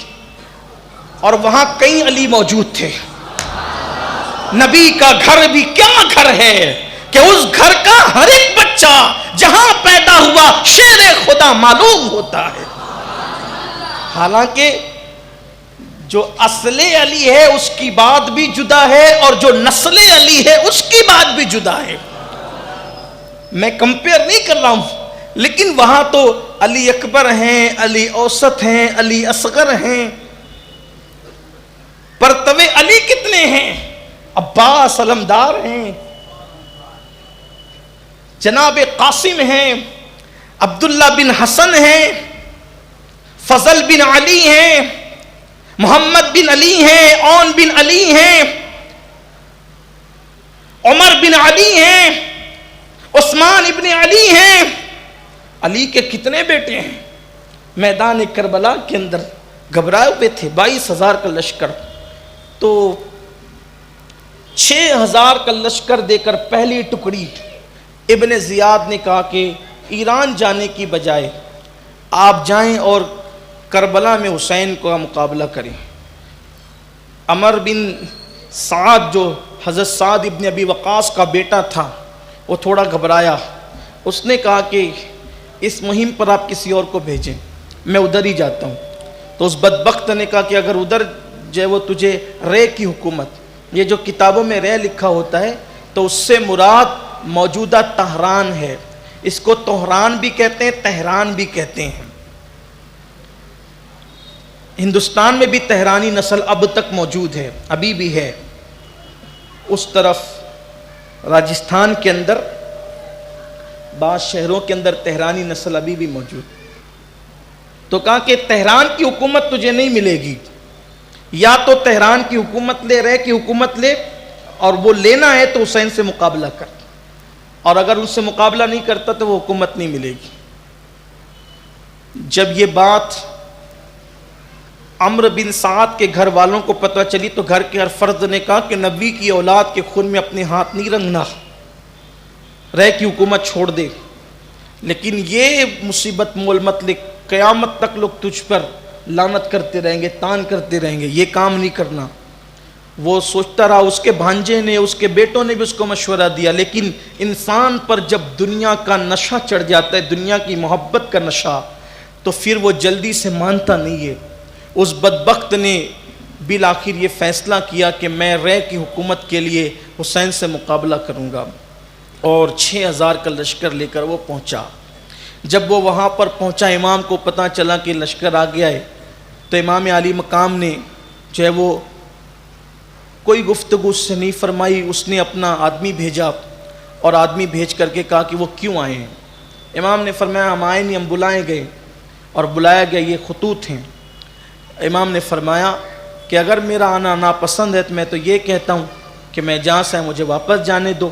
اور وہاں کئی علی موجود تھے. نبی کا گھر بھی کیا گھر ہے کہ اس گھر کا ہر ایک بچہ جہاں پیدا ہوا شیر خدا معلوم ہوتا ہے. حالانکہ جو اصل علی ہے اس کی بات بھی جدا ہے، اور جو نسل علی ہے اس کی بات بھی جدا ہے. میں کمپیئر نہیں کر رہا ہوں، لیکن وہاں تو علی اکبر ہیں، علی اوسط ہیں، علی اصغر ہیں. پرتوے علی کتنے ہیں؟ عباس علمدار ہیں، جناب قاسم ہیں، عبداللہ بن حسن ہیں، فضل بن علی ہیں، محمد بن علی ہیں، اون بن علی ہیں، عمر بن علی ہیں، عثمان ابن علی ہیں. علی کے کتنے بیٹے ہیں؟ میدان کربلا کے اندر گھبرائے ہوئے تھے، 22,000 کا لشکر. تو 6,000 کا لشکر دے کر پہلی ٹکڑی ابن زیاد نے کہا کہ ایران جانے کی بجائے آپ جائیں اور کربلا میں حسین کو مقابلہ کریں. عمر بن سعد جو حضرت سعد ابن ابی وقاص کا بیٹا تھا وہ تھوڑا گھبرایا. اس نے کہا کہ اس مہم پر آپ کسی اور کو بھیجیں، میں ادھر ہی جاتا ہوں. تو اس بدبخت نے کہا کہ اگر ادھر جو ہے وہ تجھے رے کی حکومت، یہ جو کتابوں میں رے لکھا ہوتا ہے تو اس سے مراد موجودہ تہران ہے. اس کو تہران بھی کہتے ہیں، تہران بھی کہتے ہیں. ہندوستان میں بھی تہرانی نسل اب تک موجود ہے، ابھی بھی ہے. اس طرف راجستھان کے اندر بعض شہروں کے اندر تہرانی نسل ابھی بھی موجود. تو کہا کہ تہران کی حکومت تجھے نہیں ملے گی، یا تو تہران کی حکومت لے، رے کی حکومت لے، اور وہ لینا ہے تو حسین سے مقابلہ کر، اور اگر ان سے مقابلہ نہیں کرتا تو وہ حکومت نہیں ملے گی. جب یہ بات عمرو بن سعد کے گھر والوں کو پتہ چلی تو گھر کے ہر فرد نے کہا کہ نبی کی اولاد کے خون میں اپنے ہاتھ نہیں رنگنا، رے کی حکومت چھوڑ دے. لیکن یہ مصیبت مول مت لے، قیامت تک لوگ تجھ پر لعنت کرتے رہیں گے، تان کرتے رہیں گے، یہ کام نہیں کرنا. وہ سوچتا رہا، اس کے بھانجے نے، اس کے بیٹوں نے بھی اس کو مشورہ دیا. لیکن انسان پر جب دنیا کا نشہ چڑھ جاتا ہے، دنیا کی محبت کا نشہ، تو پھر وہ جلدی سے مانتا نہیں ہے. اس بدبخت نے بالآخر یہ فیصلہ کیا کہ میں رے کی حکومت کے لیے حسین سے مقابلہ کروں گا، اور 6,000 کا لشکر لے کر وہ پہنچا. جب وہ وہاں پر پہنچا، امام کو پتہ چلا کہ لشکر آ گیا ہے، تو امام علی مقام نے جو ہے وہ کوئی گفتگو اس سے نہیں فرمائی. اس نے اپنا آدمی بھیجا، اور آدمی بھیج کر کے کہا کہ وہ کیوں آئے ہیں. امام نے فرمایا ہم آئے نہیں، ہم بلائے گئے. اور بلایا گیا، یہ خطوط ہیں. امام نے فرمایا کہ اگر میرا آنا ناپسند ہے تو میں تو یہ کہتا ہوں کہ میں جہاں سے مجھے واپس جانے دو.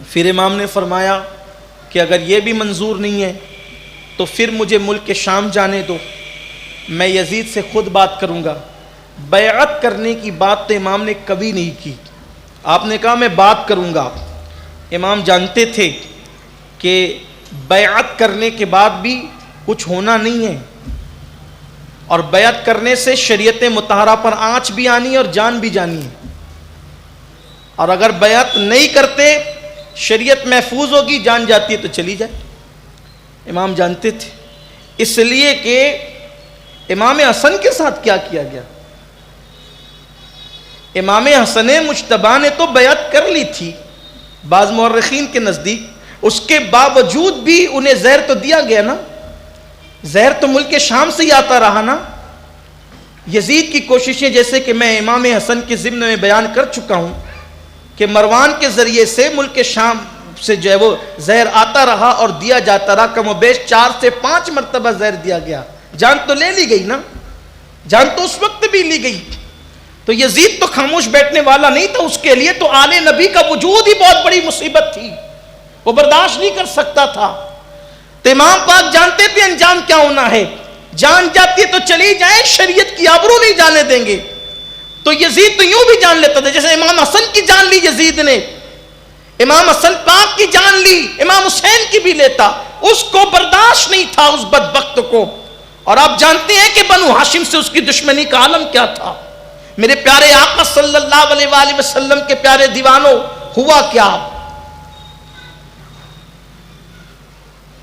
پھر امام نے فرمایا کہ اگر یہ بھی منظور نہیں ہے تو پھر مجھے ملک شام جانے دو، میں یزید سے خود بات کروں گا. بیعت کرنے کی بات تو امام نے کبھی نہیں کی. آپ نے کہا میں بات کروں گا. امام جانتے تھے کہ بیعت کرنے کے بعد بھی کچھ ہونا نہیں ہے، اور بیعت کرنے سے شریعت مطہرہ پر آنچ بھی آنی ہے اور جان بھی جانی ہے. اور اگر بیعت نہیں کرتے شریعت محفوظ ہوگی، جان جاتی ہے تو چلی جائے. امام جانتے تھے. اس لیے کہ امام حسن کے ساتھ کیا کیا گیا. امام حسن مجتبی نے تو بیعت کر لی تھی بعض مورخین کے نزدیک، اس کے باوجود بھی انہیں زہر تو دیا گیا نا، زہر تو ملک شام سے ہی آتا رہا نا۔ یزید کی کوششیں، جیسے کہ میں امام حسن کے ضمن میں بیان کر چکا ہوں کہ مروان کے ذریعے سے ملک شام سے جو ہے وہ زہر آتا رہا اور دیا جاتا رہا، کم و بیش 4 سے 5 مرتبہ زہر دیا گیا، جان تو لے لی گئی نا، جان تو اس وقت بھی لی گئی۔ تو یزید تو خاموش بیٹھنے والا نہیں تھا، اس کے لیے تو آل نبی کا وجود ہی بہت بڑی مصیبت تھی، وہ برداشت نہیں کر سکتا تھا۔ تو امام پاک جانتے تھے انجام کیا ہونا ہے، جان جاتی ہے تو چلی جائیں، شریعت کی آبرو نہیں جانے دیں گے۔ تو یزید تو یوں بھی جان لیتا تھا، جیسے امام حسن کی جان لی یزید نے، امام حسن پاک کی جان لی، امام حسین کی بھی لیتا، اس کو برداشت نہیں تھا اس بدبخت کو۔ اور آپ جانتے ہیں کہ بنو ہاشم سے اس کی دشمنی کا عالم کیا تھا۔ میرے پیارے آقا صلی اللہ علیہ وآلہ وسلم کے پیارے دیوانوں، ہوا کیا؟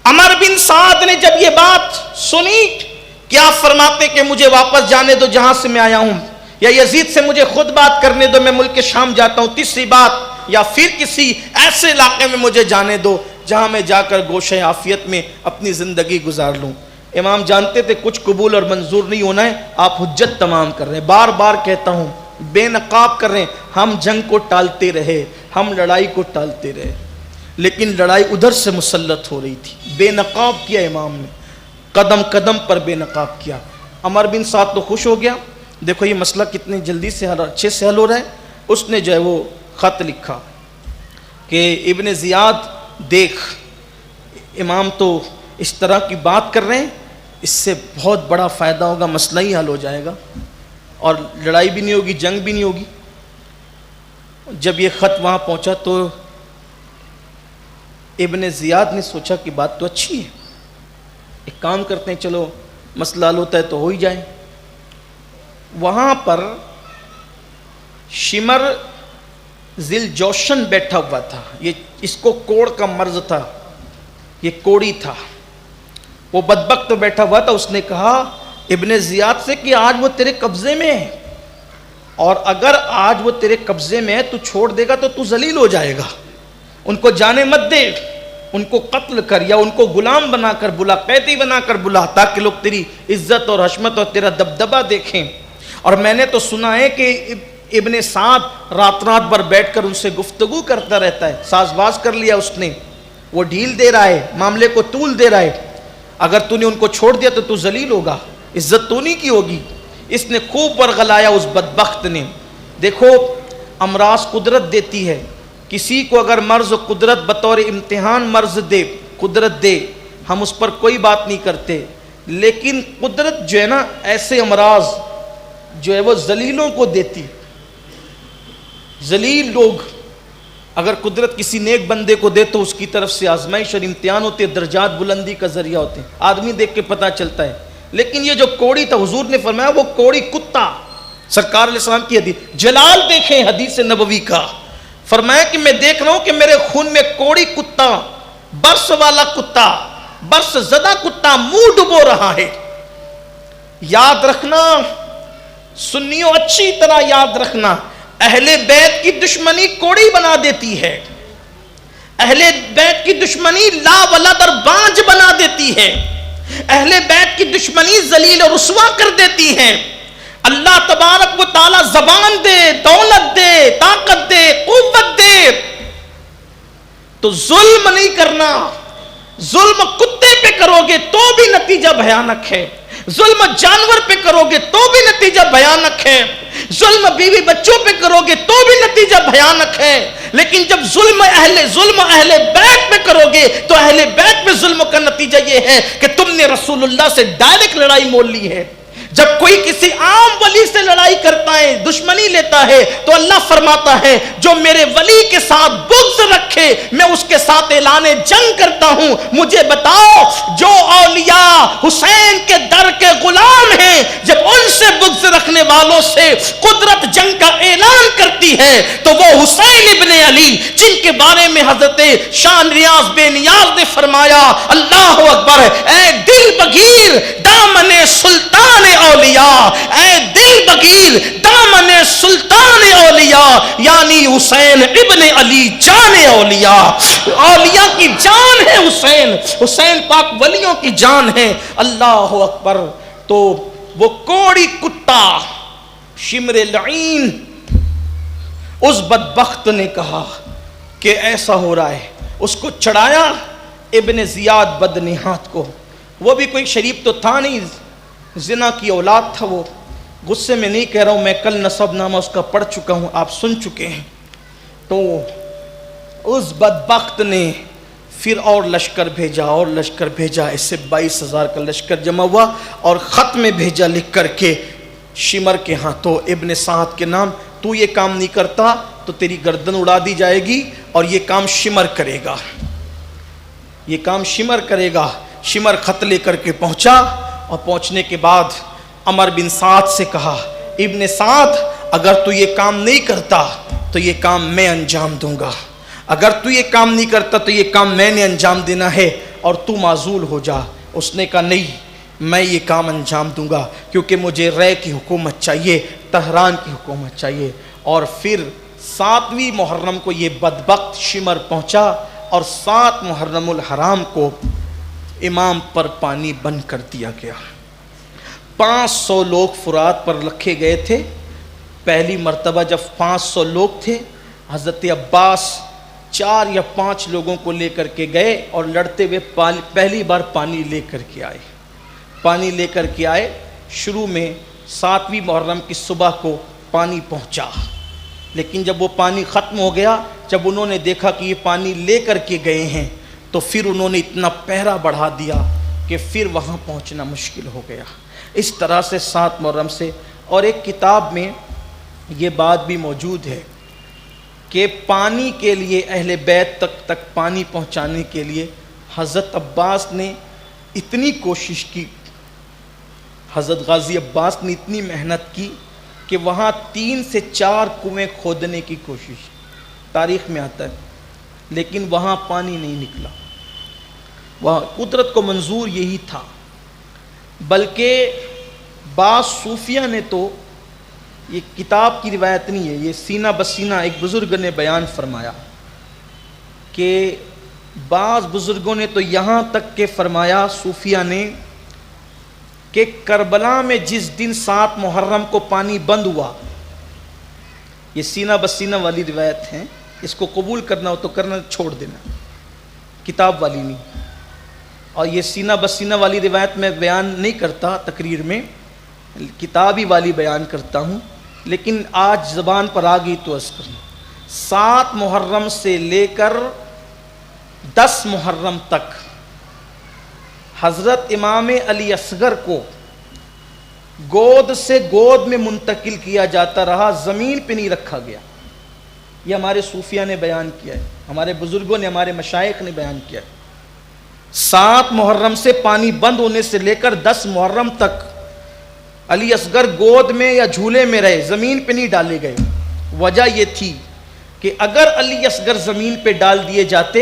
عمر بن سعد نے جب یہ بات سنی، کیا فرماتے کہ مجھے واپس جانے دو جہاں سے میں آیا ہوں، یا یزید سے مجھے خود بات کرنے دو، میں ملک شام جاتا ہوں، تیسری بات، یا پھر کسی ایسے علاقے میں مجھے جانے دو جہاں میں جا کر گوشہ عافیت میں اپنی زندگی گزار لوں۔ امام جانتے تھے کچھ قبول اور منظور نہیں ہونا ہے، آپ حجت تمام کر رہے ہیں، بار بار کہتا ہوں، بے نقاب کر رہے ہیں۔ ہم جنگ کو ٹالتے رہے، ہم لڑائی کو ٹالتے رہے، لیکن لڑائی ادھر سے مسلط ہو رہی تھی۔ بے نقاب کیا امام نے، قدم قدم پر بے نقاب کیا۔ عمر بن سعد تو خوش ہو گیا، دیکھو یہ مسئلہ کتنی جلدی سے اچھے سے حل ہو رہا ہے۔ اس نے جو ہے وہ خط لکھا کہ ابن زیاد دیکھ، امام تو اس طرح کی بات کر رہے ہیں، اس سے بہت بڑا فائدہ ہوگا، مسئلہ ہی حل ہو جائے گا اور لڑائی بھی نہیں ہوگی، جنگ بھی نہیں ہوگی۔ جب یہ خط وہاں پہنچا تو ابن زیاد نے سوچا کہ بات تو اچھی ہے، ایک کام کرتے ہیں، چلو مسئلہ حل ہوتا ہے تو ہو ہی جائے۔ وہاں پر شمر ذل جوشن بیٹھا ہوا تھا، یہ اس کو کوڑ کا مرض تھا، یہ کوڑی تھا، وہ بدبخت بیٹھا ہوا تھا۔ اس نے کہا ابن زیاد سے کہ آج وہ تیرے قبضے میں ہے، اور اگر آج وہ تیرے قبضے میں ہے تو چھوڑ دے گا تو تو ذلیل ہو جائے گا، ان کو جانے مت دے، ان کو قتل کر یا ان کو غلام بنا کر بلا، قیدی بنا کر بلا، تاکہ لوگ تیری عزت اور حشمت اور تیرا دبدبہ دیکھیں۔ اور میں نے تو سنا ہے کہ ابن سعد رات رات بھر بیٹھ کر ان سے گفتگو کرتا رہتا ہے، ساز باز کر لیا اس نے، وہ ڈھیل دے رہا ہے، معاملے کو طول دے رہا ہے، اگر تو نے ان کو چھوڑ دیا تو ذلیل ہوگا، عزت تو نہیں کی ہوگی۔ اس نے خوب ورغلایا اس بدبخت نے۔ دیکھو امراض قدرت دیتی ہے، کسی کو اگر مرض قدرت بطور امتحان مرض دے، قدرت دے، ہم اس پر کوئی بات نہیں کرتے، لیکن قدرت جو ہے نا ایسے امراض جو ہے وہ ذلیلوں کو دیتی۔ ذلیل لوگ اگر قدرت کسی نیک بندے کو دے تو اس کی طرف سے آزمائش اور امتحان ہوتے ہیں، درجات بلندی کا ذریعہ ہوتے ہیں، آدمی دیکھ کے پتہ چلتا ہے۔ لیکن یہ جو کوڑی تھا، حضور نے فرمایا وہ کوڑی کتا، سرکار علیہ السلام کی حدیث، جلال دیکھیں حدیث نبوی کا، فرمایا کہ میں دیکھ رہا ہوں کہ میرے خون میں کوڑی کتا، برس والا کتا، برس زدہ کتا منہ ڈبو رہا ہے۔ یاد رکھنا سنیوں، اچھی طرح یاد رکھنا، اہل بیت کی دشمنی کوڑی بنا دیتی ہے، اہل بیت کی دشمنی لا ولد اور بانج بنا دیتی ہے، اہل بیت کی دشمنی ذلیل اور رسوا کر دیتی ہے۔ اللہ تبارک و تعالی زبان دے، دولت دے، طاقت دے، قوت دے تو ظلم نہیں کرنا۔ ظلم کتے پہ کرو گے تو بھی نتیجہ بھیانک ہے، ظلم جانور پہ کرو گے تو بھی نتیجہ بھیانک ہے، ظلم بیوی بچوں پہ کرو گے تو بھی نتیجہ بھیانک ہے، لیکن جب ظلم اہل بیت پہ کرو گے تو اہل بیت پہ ظلم کا نتیجہ یہ ہے کہ تم نے رسول اللہ سے ڈائریکٹ لڑائی مول لی ہے۔ جب کوئی کسی عام ولی سے لڑائی کرتا ہے، دشمنی لیتا ہے، تو اللہ فرماتا ہے جو میرے ولی کے ساتھ بغض رکھے میں اس کے ساتھ اعلان جنگ کرتا ہوں۔ مجھے بتاؤ جو اولیاء حسین کے در کے غلام ہیں، جب ان سے بغض رکھنے والوں سے قدرت جنگ کا اعلان کرتی ہے تو وہ حسین ابن علی جن کے بارے میں حضرت شاہ نیاز بے نیاز نے فرمایا اللہ اکبر، اے دل بگیر دامن سلطان اولیاء، اے دل بگیر دامن سلطان اولیاء حسین ابن علی جان اولیاء، اولیاء کی جان ہے حسین، حسین پاک ولیوں کی جان ہے۔ اللہ اکبر۔ تو وہ کوڑی کتا شمر لعین اس بدبخت نے کہا کہ ایسا ہو رہا ہے، اس کو چڑھایا ابن زیاد بدنہاد کو، وہ بھی کوئی شریف تو تھا نہیں، زنا کی اولاد تھا وہ۔ غصے میں نہیں کہہ رہا ہوں میں، کل نسب نامہ اس کا پڑھ چکا ہوں، آپ سن چکے ہیں۔ تو اس بدبخت نے پھر اور لشکر بھیجا اور لشکر بھیجا، اس سے 22,000 کا لشکر جمع ہوا اور خط میں بھیجا لکھ کر کے شمر کے ہاتھوں ابن سعد کے نام، تو یہ کام نہیں کرتا تو تیری گردن اڑا دی جائے گی اور یہ کام شمر کرے گا، یہ کام شمر کرے گا۔ شمر خط لے کر کے پہنچا اور پہنچنے کے بعد عمر بن سعد سے کہا ابن سعد اگر تو یہ کام نہیں کرتا تو یہ کام میں انجام دوں گا، اگر تو یہ کام نہیں کرتا تو یہ کام میں نے انجام دینا ہے اور تو معزول ہو جا۔ اس نے کہا نہیں میں یہ کام انجام دوں گا کیونکہ مجھے رے کی حکومت چاہیے، طہران کی حکومت چاہیے۔ اور پھر 7ویں محرم کو یہ بدبخت شمر پہنچا اور 7 محرم الحرام کو امام پر پانی بند کر دیا گیا۔ 500 لوگ فرات پر رکھے گئے تھے۔ پہلی مرتبہ جب 500 لوگ تھے، حضرت عباس 4 یا 5 لوگوں کو لے کر کے گئے اور لڑتے ہوئے پہلی بار پانی لے کر کے آئے، پانی لے کر کے آئے۔ شروع میں 7ویں محرم کی صبح کو پانی پہنچا، لیکن جب وہ پانی ختم ہو گیا، جب انہوں نے دیکھا کہ یہ پانی لے کر کے گئے ہیں تو پھر انہوں نے اتنا پہرا بڑھا دیا کہ پھر وہاں پہنچنا مشکل ہو گیا۔ اس طرح سے 7 محرم سے۔ اور ایک کتاب میں یہ بات بھی موجود ہے کہ پانی کے لیے اہل بیت تک پانی پہنچانے کے لیے حضرت عباس نے اتنی کوشش کی، حضرت غازی عباس نے اتنی محنت کی کہ وہاں 3 سے 4 کنویں کھودنے کی کوشش تاریخ میں آتا ہے، لیکن وہاں پانی نہیں نکلا۔ وہاں قدرت کو منظور یہی تھا، بلکہ بعض صوفیہ نے تو، یہ کتاب کی روایت نہیں ہے، یہ سینہ بسینہ ایک بزرگ نے بیان فرمایا کہ بعض بزرگوں نے تو یہاں تک کہ فرمایا صوفیہ نے کہ کربلا میں جس دن 7 محرم کو پانی بند ہوا، یہ سینہ بسینہ والی روایت ہے، اس کو قبول کرنا ہو تو کرنا، چھوڑ دینا، کتاب والی نہیں۔ اور یہ سینہ بسینہ والی روایت میں بیان نہیں کرتا تقریر میں، کتابی والی بیان کرتا ہوں، لیکن آج زبان پر آ گئی تو عرض کرنا۔ 7 محرم سے لے کر 10 محرم تک حضرت امام علی اصغر کو گود سے گود میں منتقل کیا جاتا رہا، زمین پہ نہیں رکھا گیا۔ یہ ہمارے صوفیہ نے بیان کیا ہے، ہمارے بزرگوں نے، ہمارے مشائخ نے بیان کیا ہے۔ 7 محرم سے پانی بند ہونے سے لے کر 10 محرم تک علی اصغر گود میں یا جھولے میں رہے، زمین پہ نہیں ڈالے گئے۔ وجہ یہ تھی کہ اگر علی اصغر زمین پہ ڈال دیے جاتے،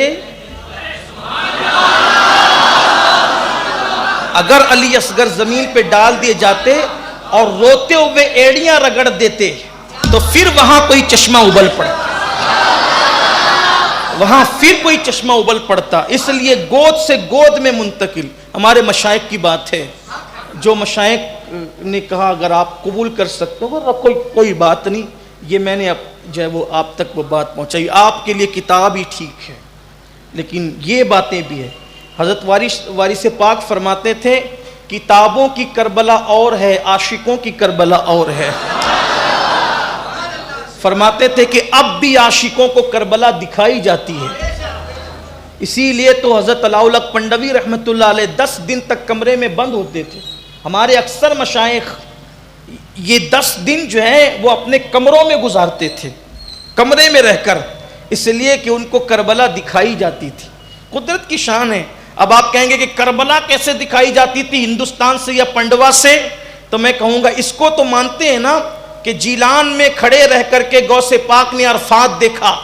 اگر علی اصغر زمین پہ ڈال دیے جاتے اور روتے ہوئے ایڑیاں رگڑ دیتے تو پھر وہاں کوئی چشمہ ابل پڑتا، وہاں پھر کوئی چشمہ ابل پڑتا۔ اس لیے گود سے گود میں منتقل۔ ہمارے مشائخ کی بات ہے، جو مشائخ نے کہا اگر آپ قبول کر سکتے ہو کوئی بات نہیں، یہ میں نے جو ہے وہ آپ تک وہ بات پہنچائی، آپ کے لیے کتاب ہی ٹھیک ہے، لیکن یہ باتیں بھی ہے۔ حضرت وارث پاک فرماتے تھے کتابوں کی کربلا اور ہے، عاشقوں کی کربلا اور ہے۔ فرماتے تھے کہ اب بھی عاشقوں کو کربلا دکھائی جاتی ہے، اسی لیے تو حضرت علاؤالحق پنڈوی رحمۃ اللہ علیہ 10 دن تک کمرے میں بند ہوتے تھے۔ ہمارے اکثر مشائخ یہ 10 دن جو ہے وہ اپنے کمروں میں گزارتے تھے، کمرے میں رہ کر، اس لیے کہ ان کو کربلا دکھائی جاتی تھی۔ قدرت کی شان ہے۔ اب آپ کہیں گے کہ کربلا کیسے دکھائی جاتی تھی، ہندوستان سے یا پنڈوا سے؟ تو میں کہوں گا اس کو تو مانتے ہیں نا کہ جیلان میں کھڑے رہ کر کے غوث پاک نے عرفات دیکھا،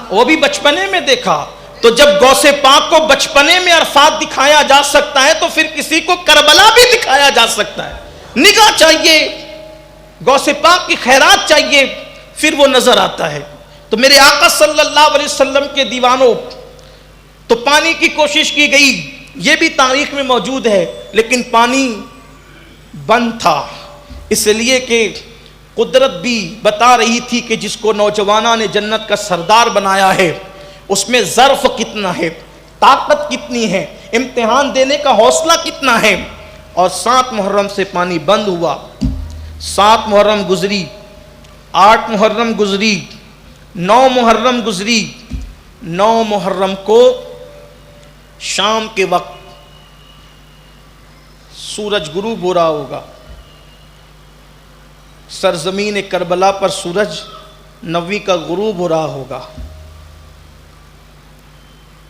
وہ بھی بچپنے میں دیکھا۔ تو جب غوث پاک کو بچپنے میں عرفات دکھایا جا سکتا ہے تو پھر کسی کو کربلا بھی دکھایا جا سکتا ہے۔ نگاہ چاہیے، غوث پاک کی خیرات چاہیے، پھر وہ نظر آتا ہے. تو میرے آقا صلی اللہ علیہ وسلم کے دیوانوں تو پانی کی کوشش کی گئی، یہ بھی تاریخ میں موجود ہے، لیکن پانی بند تھا، اس لیے کہ قدرت بھی بتا رہی تھی کہ جس کو نوجوانوں نے جنت کا سردار بنایا ہے اس میں ظرف کتنا ہے، طاقت کتنی ہے، امتحان دینے کا حوصلہ کتنا ہے. اور 7 محرم سے پانی بند ہوا. 7 محرم گزری، 8 محرم گزری، 9 محرم گزری. 9 محرم کو شام کے وقت سورج غروب ہو رہا ہوگا، سرزمین کربلا پر سورج 9ویں کا غروب ہو رہا ہوگا.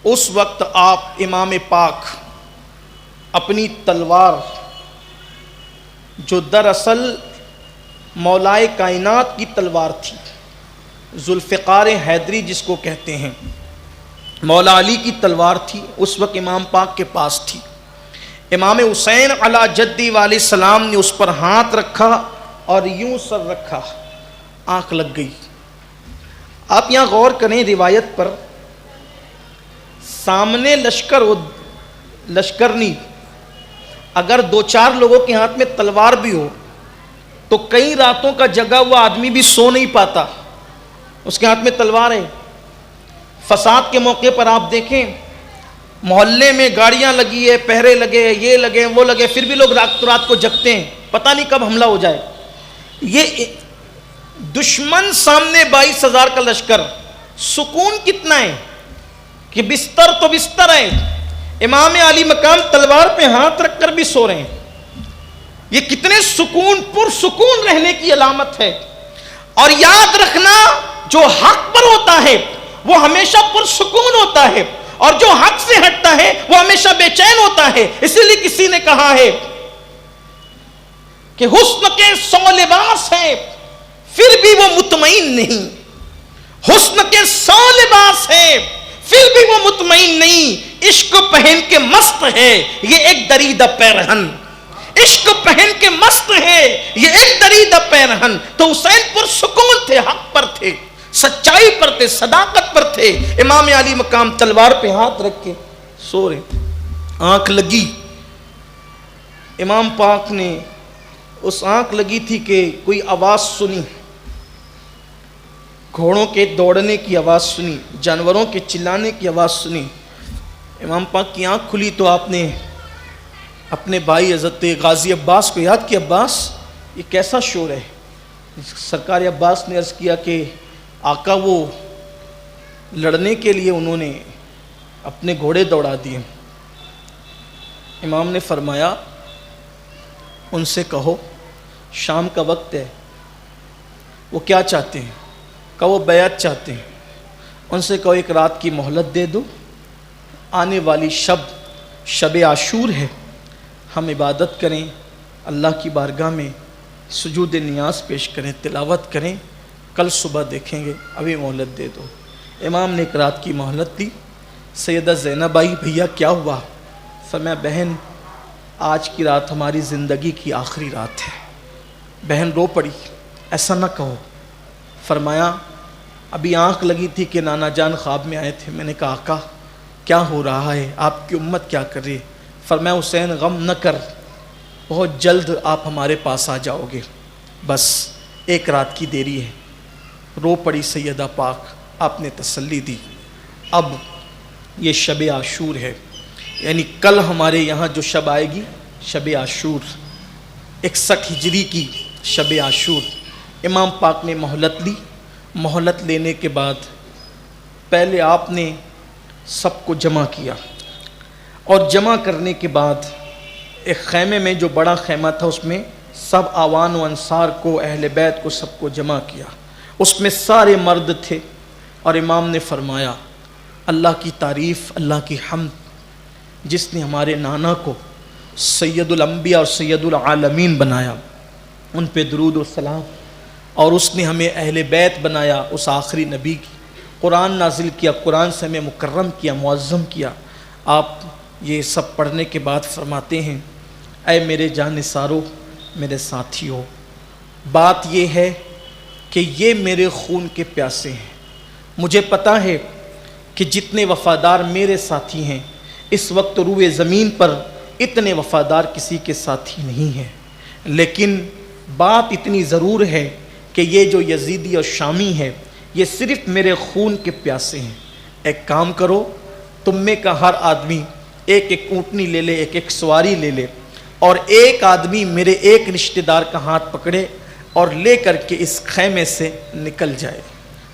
اس وقت آپ امام پاک اپنی تلوار، جو دراصل مولائے کائنات کی تلوار تھی، ذوالفقار حیدری جس کو کہتے ہیں، مولا علی کی تلوار تھی، اس وقت امام پاک کے پاس تھی. امام حسین علی جدی علیہ السلام نے اس پر ہاتھ رکھا اور یوں سر رکھا، آنکھ لگ گئی. آپ یہاں غور کریں روایت پر، سامنے لشکر ہو، لشکر نہیں، اگر 2-4 لوگوں کے ہاتھ میں تلوار بھی ہو تو کئی راتوں کا جگا ہوا آدمی بھی سو نہیں پاتا، اس کے ہاتھ میں تلوار ہے. فساد کے موقع پر آپ دیکھیں، محلے میں گاڑیاں لگی ہے، پہرے لگے، یہ لگے وہ لگے، پھر بھی لوگ رات کو جگتے ہیں، پتہ نہیں کب حملہ ہو جائے. یہ دشمن سامنے 22,000 کا لشکر، سکون کتنا ہے کہ بستر تو بستر ہے، امام علی مقام تلوار پہ ہاتھ رکھ کر بھی سو رہے ہیں. یہ کتنے سکون، پرسکون رہنے کی علامت ہے. اور یاد رکھنا، جو حق پر ہوتا ہے وہ ہمیشہ پرسکون ہوتا ہے، اور جو حق سے ہٹتا ہے وہ ہمیشہ بے چین ہوتا ہے. اسی لیے کسی نے کہا ہے کہ حسن کے 100 لباس ہیں پھر بھی وہ مطمئن نہیں. حسن کے 100 لباس ہیں پھر بھی وہ مطمئن نہیں. عشق پہن کے مست ہے یہ ایک دریدہ پیرہن، عشق پہن کے مست ہے یہ ایک دریدہ پیرہن. تو حسین پرسکون تھے، حق پر تھے، سچائی پر تھے، صداقت پر تھے. امام علی مقام تلوار پہ ہاتھ رکھ کے سو رہے، آنکھ لگی. امام پاک نے اس آنکھ لگی تھی کہ کوئی آواز سنی، گھوڑوں کے دوڑنے کی آواز سنی، جانوروں کے چلانے کی آواز سنی. امام پاک کی آنکھ کھلی تو آپ نے اپنے بھائی حضرت غازی عباس کو یاد کیا، عباس یہ کیسا شور ہے؟ سرکار عباس نے عرض کیا کہ آقا وہ لڑنے کے لیے انہوں نے اپنے گھوڑے دوڑا دیے. امام نے فرمایا ان سے کہو شام کا وقت ہے، وہ کیا چاہتے ہیں؟ کہ وہ بیعت چاہتے ہیں. ان سے کہو ایک رات کی مہلت دے دو، آنے والی شب عاشور ہے، ہم عبادت کریں، اللہ کی بارگاہ میں سجود نیاز پیش کریں، تلاوت کریں، کل صبح دیکھیں گے، ابھی مہلت دے دو. امام نے ایک رات کی مہلت دی. سیدہ زینب آئی، بھیا کیا ہوا؟ فرمایا بہن آج کی رات ہماری زندگی کی آخری رات ہے. بہن رو پڑی، ایسا نہ کہو. فرمایا ابھی آنکھ لگی تھی کہ نانا جان خواب میں آئے تھے، میں نے کہا آقا کیا ہو رہا ہے، آپ کی امت کیا کر رہی ہے؟ فرمایا حسین غم نہ کر، بہت جلد آپ ہمارے پاس آ جاؤ گے، بس ایک رات کی دیری ہے. رو پڑی سیدہ پاک، آپ نے تسلی دی. اب یہ شب عاشور ہے، یعنی کل ہمارے یہاں جو شب آئے گی شب عاشور، 61 ہجری کی شب عاشور. امام پاک نے مہلت لی. مہلت لینے کے بعد پہلے آپ نے سب کو جمع کیا، اور جمع کرنے کے بعد ایک خیمے میں، جو بڑا خیمہ تھا، اس میں سب آوان و انصار کو، اہل بیت کو، سب کو جمع کیا. اس میں سارے مرد تھے. اور امام نے فرمایا اللہ کی تعریف، اللہ کی حمد، جس نے ہمارے نانا کو سید الانبیاء اور سید العالمین بنایا، ان پہ درود و سلام. اور اس نے ہمیں اہل بیت بنایا، اس آخری نبی کی قرآن نازل کیا، قرآن سے ہمیں مکرم کیا، معظم کیا. آپ یہ سب پڑھنے کے بعد فرماتے ہیں اے میرے جانثارو، میرے ساتھیو، بات یہ ہے کہ کہ یہ میرے خون کے پیاسے ہیں. مجھے پتا ہے کہ جتنے وفادار میرے ساتھی ہیں اس وقت روئے زمین پر اتنے وفادار کسی کے ساتھی نہیں ہیں، لیکن بات اتنی ضرور ہے کہ یہ جو یزیدی اور شامی ہے یہ صرف میرے خون کے پیاسے ہیں. ایک کام کرو، تم میں کا ہر آدمی ایک ایک اونٹنی لے لے، ایک ایک سواری لے لے، اور ایک آدمی میرے ایک رشتہ دار کا ہاتھ پکڑے اور لے کر کے اس خیمے سے نکل جائے.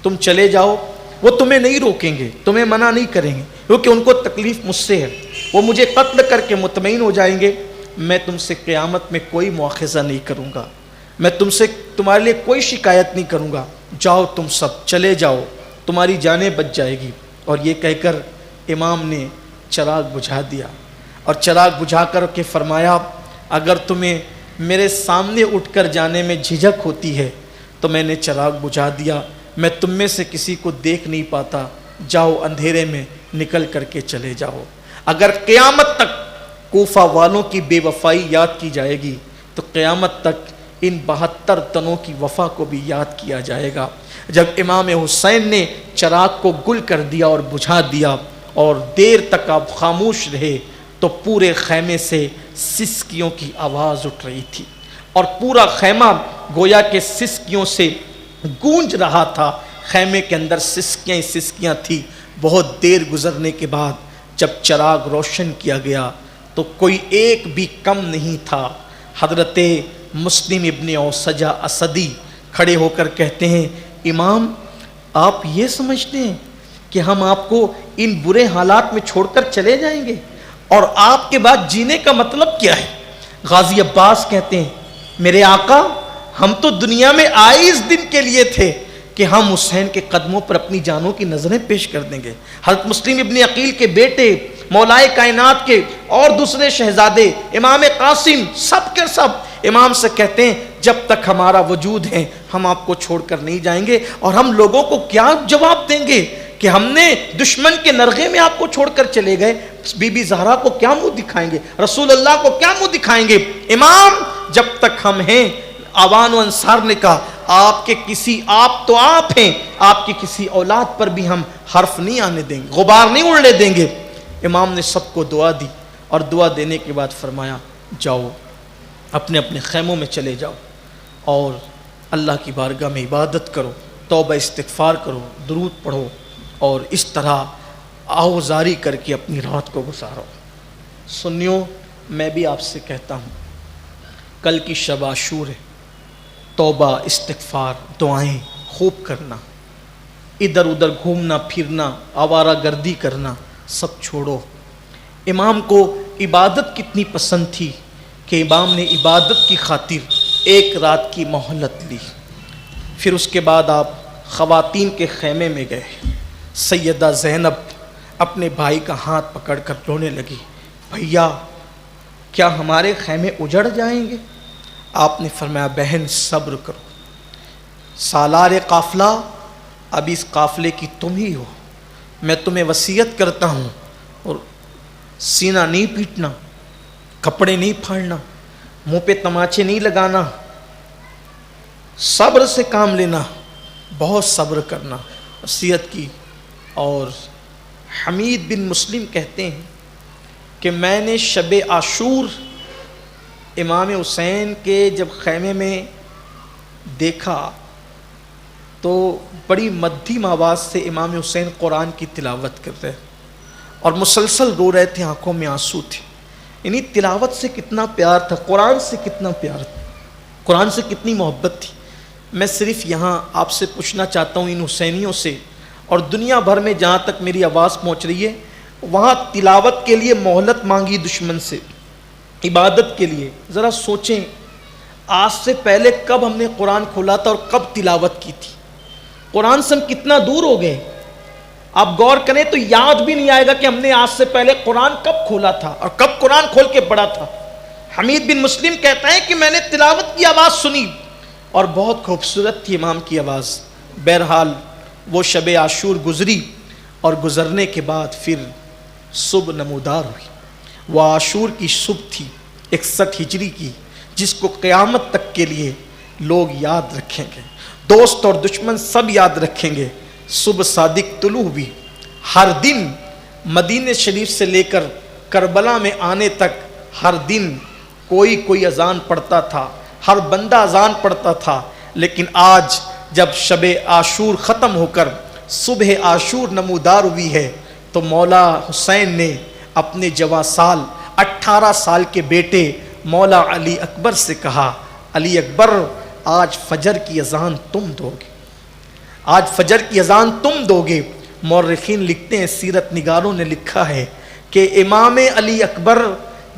تم چلے جاؤ، وہ تمہیں نہیں روکیں گے، تمہیں منع نہیں کریں گے، کیونکہ ان کو تکلیف مجھ سے ہے. وہ مجھے قتل کر کے مطمئن ہو جائیں گے. میں تم سے قیامت میں کوئی مواخذہ نہیں کروں گا، میں تمہارے لیے کوئی شکایت نہیں کروں گا. جاؤ تم سب چلے جاؤ، تمہاری جانیں بچ جائے گی. اور یہ کہہ کر امام نے چراغ بجھا دیا اور چراغ بجھا کر کے فرمایا اگر تمہیں میرے سامنے اٹھ کر جانے میں جھجک ہوتی ہے تو میں نے چراغ بجھا دیا، میں تم میں سے کسی کو دیکھ نہیں پاتا، جاؤ اندھیرے میں نکل کر کے چلے جاؤ. اگر قیامت تک کوفہ والوں کی بے وفائی یاد کی جائے گی تو قیامت تک ان 72 تنوں کی وفا کو بھی یاد کیا جائے گا. جب امام حسین نے چراغ کو گل کر دیا اور بجھا دیا اور دیر تک آپ خاموش رہے تو پورے خیمے سے سسکیوں کی آواز اٹھ رہی تھی اور پورا خیمہ گویا کہ سسکیوں سے گونج رہا تھا. خیمے کے اندر سسکیاں سسکیاں تھی. بہت دیر گزرنے کے بعد جب چراغ روشن کیا گیا تو کوئی ایک بھی کم نہیں تھا. حضرت مسلم ابن اوسجہ اسدی کھڑے ہو کر کہتے ہیں امام آپ یہ سمجھتے ہیں کہ ہم آپ کو ان برے حالات میں چھوڑ کر چلے جائیں گے اور آپ کے بعد جینے کا مطلب کیا ہے؟ غازی عباس کہتے ہیں میرے آقا ہم تو دنیا میں آئے اس دن کے لیے تھے کہ ہم حسین کے قدموں پر اپنی جانوں کی نظریں پیش کر دیں گے. حضرت مسلم ابن عقیل کے بیٹے، مولائے کائنات کے اور دوسرے شہزادے امام قاسم سب کے سب امام سے کہتے ہیں جب تک ہمارا وجود ہے ہم آپ کو چھوڑ کر نہیں جائیں گے. اور ہم لوگوں کو کیا جواب دیں گے کہ ہم نے دشمن کے نرغے میں آپ کو چھوڑ کر چلے گئے؟ بی بی زہرا کو کیا منہ دکھائیں گے؟ رسول اللہ کو کیا منہ دکھائیں گے؟ امام جب تک ہم ہیں، آوان و انصار نے کہا آپ تو آپ ہیں، آپ کی کسی اولاد پر بھی ہم حرف نہیں آنے دیں گے، غبار نہیں اڑنے دیں گے. امام نے سب کو دعا دی اور دعا دینے کے بعد فرمایا جاؤ اپنے اپنے خیموں میں چلے جاؤ اور اللہ کی بارگاہ میں عبادت کرو، توبہ استغفار کرو، درود پڑھو اور اس طرح آہوزاری کر کے اپنی رات کو گزارو. سنیو میں بھی آپ سے کہتا ہوں کل کی شب عاشور ہے، توبہ استغفار دعائیں خوب کرنا، ادھر ادھر گھومنا پھرنا آوارہ گردی کرنا سب چھوڑو. امام کو عبادت کتنی پسند تھی کہ امام نے عبادت کی خاطر ایک رات کی مہلت لی. پھر اس کے بعد آپ خواتین کے خیمے میں گئے. سیدہ زینب اپنے بھائی کا ہاتھ پکڑ کر رونے لگی، بھیا کیا ہمارے خیمے اجڑ جائیں گے؟ آپ نے فرمایا بہن صبر کرو، سالار قافلہ اب اس قافلے کی تم ہی ہو. میں تمہیں وصیت کرتا ہوں اور سینہ نہیں پیٹنا، کپڑے نہیں پھاڑنا، منہ پہ تماچے نہیں لگانا، صبر سے کام لینا، بہت صبر کرنا. وصیت کی. اور حمید بن مسلم کہتے ہیں کہ میں نے شب عاشور امام حسین کے جب خیمے میں دیکھا تو بڑی مدھم آواز سے امام حسین قرآن کی تلاوت کر رہے اور مسلسل رو رہے تھے، آنکھوں میں آنسو تھے. یعنی تلاوت سے کتنا پیار تھا، قرآن سے کتنا پیار تھا، قرآن سے کتنی محبت تھی. میں صرف یہاں آپ سے پوچھنا چاہتا ہوں ان حسینیوں سے اور دنیا بھر میں جہاں تک میری آواز پہنچ رہی ہے وہاں تلاوت کے لیے مہلت مانگی دشمن سے، عبادت کے لیے. ذرا سوچیں آج سے پہلے کب ہم نے قرآن کھولا تھا اور کب تلاوت کی تھی؟ قرآن سے ہم کتنا دور ہو گئے. آپ غور کریں تو یاد بھی نہیں آئے گا کہ ہم نے آج سے پہلے قرآن کب کھولا تھا اور کب قرآن کھول کے پڑھا تھا. حمید بن مسلم کہتا ہے کہ میں نے تلاوت کی آواز سنی اور بہت خوبصورت تھی امام کی آواز. بہرحال وہ شب عاشور گزری اور گزرنے کے بعد پھر صبح نمودار ہوئی. وہ عاشور کی صبح تھی 61 ہجری کی، جس کو قیامت تک کے لیے لوگ یاد رکھیں گے، دوست اور دشمن سب یاد رکھیں گے۔ صبح صادق طلوع ہوئی، ہر دن مدینہ شریف سے لے کر کربلا میں آنے تک ہر دن کوئی اذان پڑھتا تھا، ہر بندہ اذان پڑھتا تھا، لیکن آج جب شب عاشور ختم ہو کر صبح عاشور نمودار ہوئی ہے تو مولا حسین نے اپنے جواں سال 18 سال کے بیٹے مولا علی اکبر سے کہا، علی اکبر آج فجر کی اذان تم دو گے، آج فجر کی اذان تم دو گے۔ مورخین لکھتے ہیں، سیرت نگاروں نے لکھا ہے کہ امام علی اکبر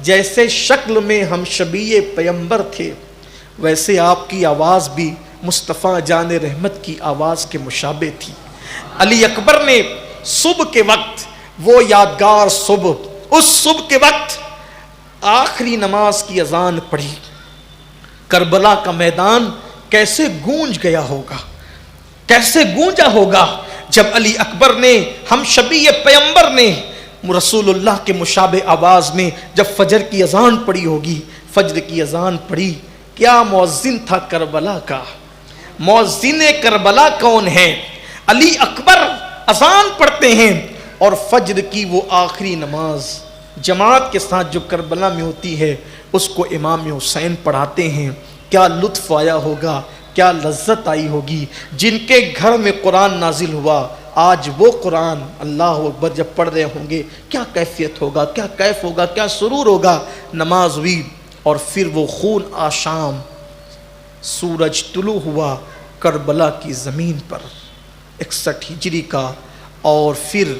جیسے شکل میں ہم شبیہ پیمبر تھے، ویسے آپ کی آواز بھی مصطفیٰ جان رحمت کی آواز کے مشابہ تھی۔ علی اکبر نے صبح کے وقت، وہ یادگار صبح، اس صبح کے وقت آخری نماز کی اذان پڑھی۔ کربلا کا میدان کیسے گونج گیا ہوگا، کیسے گونجا ہوگا جب علی اکبر نے، ہم شبیہ پیمبر نے رسول اللہ کے مشابہ آواز میں جب فجر کی اذان پڑھی ہوگی۔ فجر کی اذان پڑھی، کیا مؤذن تھا کربلا کا، مؤذن کربلا کون ہے؟ علی اکبر اذان پڑھتے ہیں، اور فجر کی وہ آخری نماز جماعت کے ساتھ جو کربلا میں ہوتی ہے اس کو امام حسین پڑھاتے ہیں۔ کیا لطف آیا ہوگا، کیا لذت آئی ہوگی۔ جن کے گھر میں قرآن نازل ہوا، آج وہ قرآن اللہ اکبر جب پڑھ رہے ہوں گے، کیا کیفیت ہوگا، کیا کیف ہوگا، کیا سرور ہوگا۔ نماز ہوئی اور پھر وہ خون آشام، سورج طلوع ہوا کربلا کی زمین پر 61 ہجری کا، اور پھر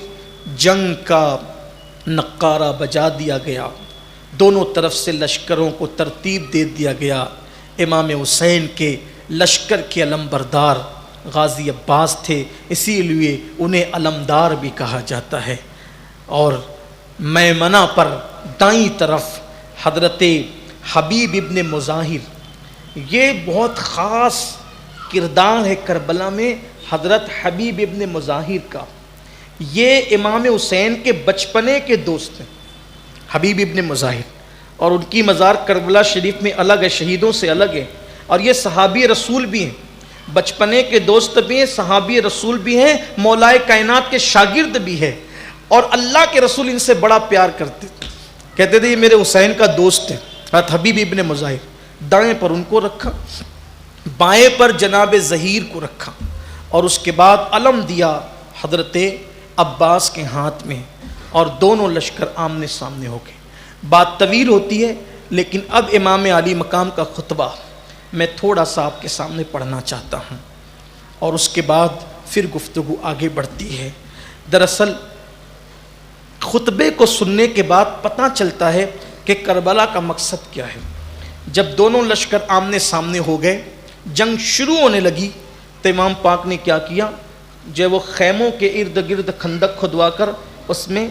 جنگ کا نقارہ بجا دیا گیا، دونوں طرف سے لشکروں کو ترتیب دے دیا گیا۔ امام حسین کے لشکر کے علمبردار غازی عباس تھے، اسی لیے انہیں علمدار بھی کہا جاتا ہے۔ اور میمنہ پر دائیں طرف حضرت حبیب ابن مظاہر، یہ بہت خاص کردار ہے کربلا میں حضرت حبیب ابن مظاہر کا۔ یہ امام حسین کے بچپنے کے دوست ہیں، حبیب ابن مظاہر، اور ان کی مزار کربلا شریف میں الگ ہے، شہیدوں سے الگ ہے، اور یہ صحابی رسول بھی ہیں، بچپنے کے دوست بھی ہیں، صحابی رسول بھی ہیں، مولائے کائنات کے شاگرد بھی ہیں، اور اللہ کے رسول ان سے بڑا پیار کرتے تھے، کہتے تھے یہ میرے حسین کا دوست ہے۔ حضرت حبیب ابن مظاہر دائیں پر ان کو رکھا، بائیں پر جناب ظہیر کو رکھا، اور اس کے بعد علم دیا حضرت عباس کے ہاتھ میں، اور دونوں لشکر آمنے سامنے ہو گئے۔ بات طویل ہوتی ہے، لیکن اب امام علی مقام کا خطبہ میں تھوڑا سا آپ کے سامنے پڑھنا چاہتا ہوں، اور اس کے بعد پھر گفتگو آگے بڑھتی ہے۔ دراصل خطبے کو سننے کے بعد پتہ چلتا ہے کہ کربلا کا مقصد کیا ہے۔ جب دونوں لشکر آمنے سامنے ہو گئے، جنگ شروع ہونے لگی، تو امام پاک نے کیا کیا، جو وہ خیموں کے ارد گرد خندق کھدوا کر اس میں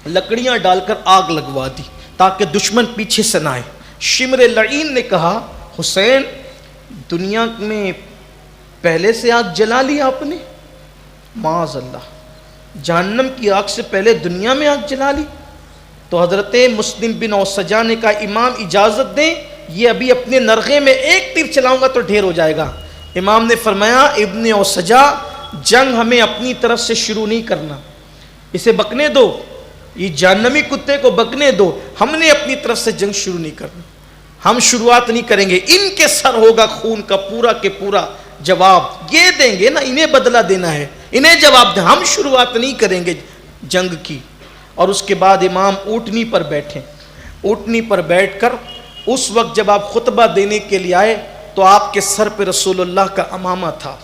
لکڑیاں ڈال کر آگ لگوا دی تاکہ دشمن پیچھے سے نہ آئے۔ شمر لعین نے کہا، حسین دنیا میں پہلے سے آگ جلا لی آپ نے؟ معاذ اللہ، جہنم کی آگ سے پہلے دنیا میں آگ جلا لی؟ تو حضرت مسلم بن اوسجا نے کہا، امام اجازت دیں، یہ ابھی اپنے نرغے میں ایک تیر چلاؤں گا تو ڈھیر ہو جائے گا۔ امام نے فرمایا، ابن اوسجا، جنگ ہمیں اپنی طرف سے شروع نہیں کرنا، اسے بکنے دو، یہ جہنمی کتے کو بکنے دو، ہم نے اپنی طرف سے جنگ شروع نہیں کرنا، ہم شروعات نہیں کریں گے، ان کے سر ہوگا خون کا پورا کے پورا جواب یہ دیں گے نا، انہیں بدلہ دینا ہے، انہیں جواب دیں، ہم شروعات نہیں کریں گے جنگ کی۔ اور اس کے بعد امام اونٹنی پر بیٹھے، اونٹنی پر بیٹھ کر اس وقت جب آپ خطبہ دینے کے لیے آئے تو آپ کے سر پہ رسول اللہ کا امامہ تھا،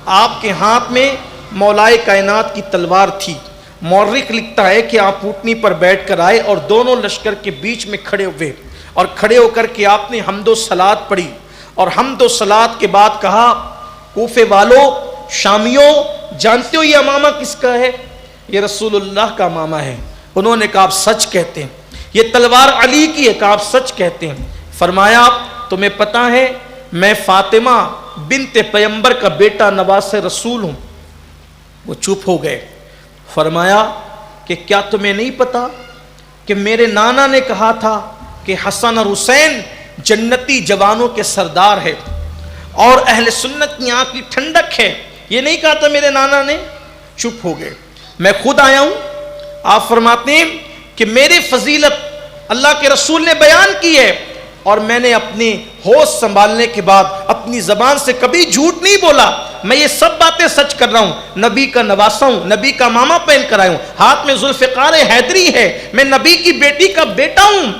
آپ کے ہاتھ میں مولائے کائنات کی تلوار تھی۔ مورخ لکھتا ہے کہ آپ اونٹنی پر بیٹھ کر آئے اور دونوں لشکر کے بیچ میں کھڑے ہوئے، اور کھڑے ہو کر کے آپ نے حمد و صلات پڑھی، اور حمد و صلات کے بعد کہا، کوفے والو، شامیوں، جانتے ہو یہ امامہ کس کا ہے؟ یہ رسول اللہ کا امامہ ہے۔ انہوں نے کہا، آپ سچ کہتے ہیں، یہ تلوار علی کی ہے؟ کہا، آپ سچ کہتے ہیں۔ فرمایا، تمہیں پتہ ہے میں فاطمہ بنت پیمبر کا بیٹا نواس رسول ہوں؟ وہ چپ ہو گئے۔ فرمایا کہ کیا تمہیں نہیں پتا کہ میرے نانا نے کہا تھا کہ حسن اور حسین جنتی جوانوں کے سردار ہے، اور اہل سنت کی آنکھ کی ٹھنڈک ہے. یہ نہیں کہا تھا میرے نانا نے, چپ ہو گئے. میں خود آیا ہوں. آپ فرماتے ہیں کہ میری فضیلت اللہ کے رسول نے بیان کی ہے, اور میں نے اپنی ہوش سنبھالنے کے بعد اپنی زبان سے کبھی جھوٹ نہیں بولا. میں یہ سب باتیں سچ کر رہا ہوں. نبی کا نواسا ہوں, نبی کا ماما پہن کر آیا ہوں, ہاتھ میں ذوالفقار حیدری ہے, میں نبی کی بیٹی کا بیٹا ہوں.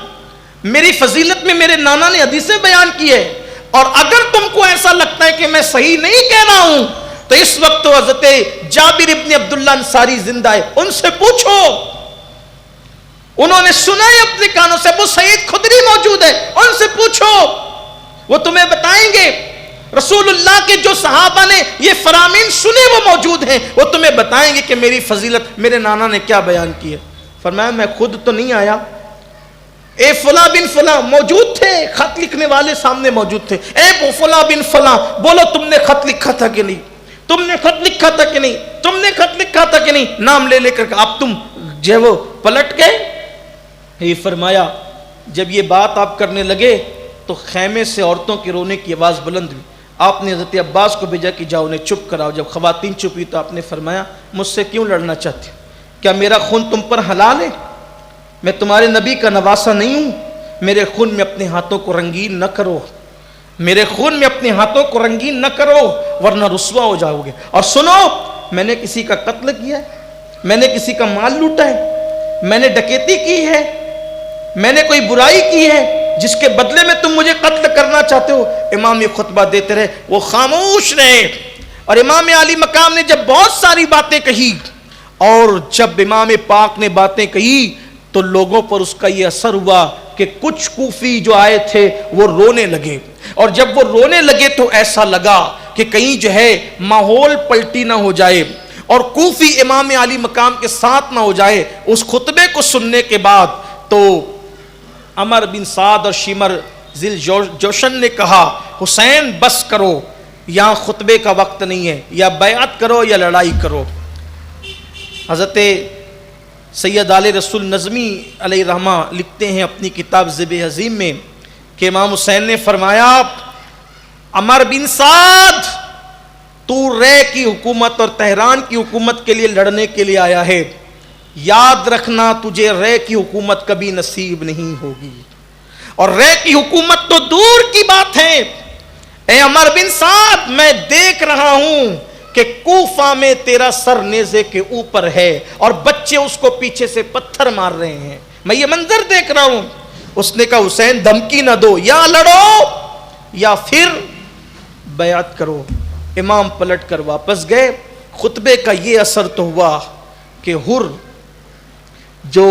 میری فضیلت میں میرے نانا نے حدیثیں بیان کی ہے. اور اگر تم کو ایسا لگتا ہے کہ میں صحیح نہیں کہہ رہا ہوں تو اس وقت تو حضرت جابر ابن عبداللہ انصاری زندہ ہے, ان سے پوچھو, انہوں نے سنا ہے اپنے کانوں سے. ابو سعید خدری موجود ہے, ان سے پوچھو, وہ تمہیں بتائیں گے. رسول اللہ کے جو صحابہ نے یہ فرامین سنے وہ موجود ہیں, وہ تمہیں بتائیں گے کہ میری فضیلت میرے نانا نے کیا بیان کی ہے. فرمایا میں خود تو نہیں آیا, اے فلاں بن فلاں موجود تھے, خط لکھنے والے سامنے موجود تھے. اے فلاں بن فلاں, بولو تم نے خط لکھا تھا کہ نہیں, تم نے خط لکھا تھا کہ نہیں, تم نے خط لکھا تھا کہ نہیں. نام لے لے کر اب تم جو ہے وہ پلٹ گئے. یہ فرمایا جب یہ بات آپ کرنے لگے تو خیمے سے عورتوں کے رونے کی آواز بلند ہوئی. آپ نے حضرت عباس کو بھیجا کہ جاؤ انہیں چپ کراؤ. جب خواتین چپ ہوئی تو آپ نے فرمایا مجھ سے کیوں لڑنا چاہتے, کیا میرا خون تم پر حلال ہے؟ میں تمہارے نبی کا نواسا نہیں ہوں. میرے خون میں اپنے ہاتھوں کو رنگین نہ کرو, میرے خون میں اپنے ہاتھوں کو رنگین نہ کرو ورنہ رسوا ہو جاؤ گے. اور سنو, میں نے کسی کا قتل کیا ہے, میں نے کسی کا مال لوٹا ہے, میں نے ڈکیتی کی ہے, میں نے کوئی برائی کی ہے جس کے بدلے میں تم مجھے قتل کرنا چاہتے ہو؟ امام یہ خطبہ دیتے رہے, وہ خاموش رہے. اور امام علی مقام نے جب بہت ساری باتیں کہی, اور جب امام پاک نے باتیں کہی تو لوگوں پر اس کا یہ اثر ہوا کہ کچھ کوفی جو آئے تھے وہ رونے لگے. اور جب وہ رونے لگے تو ایسا لگا کہ کہیں جو ہے ماحول پلٹی نہ ہو جائے اور کوفی امام علی مقام کے ساتھ نہ ہو جائے. اس خطبے کو سننے کے بعد تو عمر بن سعد اور شمر ذل جوشن نے کہا حسین بس کرو, یہاں خطبے کا وقت نہیں ہے, یا بیعت کرو یا لڑائی کرو. حضرت سید آل رسول نظمی علیہ رحمہ لکھتے ہیں اپنی کتاب ذبح عظیم میں کہ امام حسین نے فرمایا عمر بن سعد تو رے کی حکومت اور تہران کی حکومت کے لیے لڑنے کے لیے آیا ہے, یاد رکھنا تجھے رے کی حکومت کبھی نصیب نہیں ہوگی, اور رے کی حکومت تو دور کی بات ہے. اے عمر بن سعد میں دیکھ رہا ہوں کہ کوفہ میں تیرا سر نیزے کے اوپر ہے اور بچے اس کو پیچھے سے پتھر مار رہے ہیں, میں یہ منظر دیکھ رہا ہوں. اس نے کہا حسین دھمکی نہ دو, یا لڑو یا پھر بیعت کرو. امام پلٹ کر واپس گئے. خطبے کا یہ اثر تو ہوا کہ ہر جو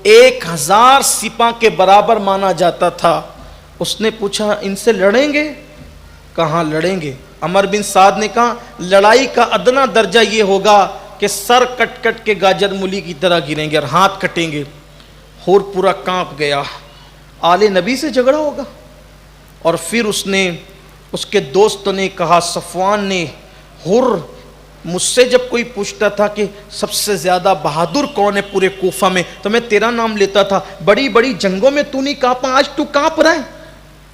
1000 سپاہ کے برابر مانا جاتا تھا, اس نے پوچھا ان سے لڑیں گے؟ کہاں لڑیں گے. عمر بن سعد نے کہا لڑائی کا ادنا درجہ یہ ہوگا کہ سر کٹ کٹ کے گاجر مولی کی طرح گریں گے اور ہاتھ کٹیں گے. ہور پورا کانپ گیا, آل نبی سے جھگڑا ہوگا. اور پھر اس کے دوستوں نے کہا, صفوان نے, ہر مجھ سے جب کوئی پوچھتا تھا کہ سب سے زیادہ بہادر کون ہے پورے کوفہ میں تو میں تیرا نام لیتا تھا, بڑی بڑی جنگوں میں تو نہیں کانپا, آج تو کانپ رہا ہے.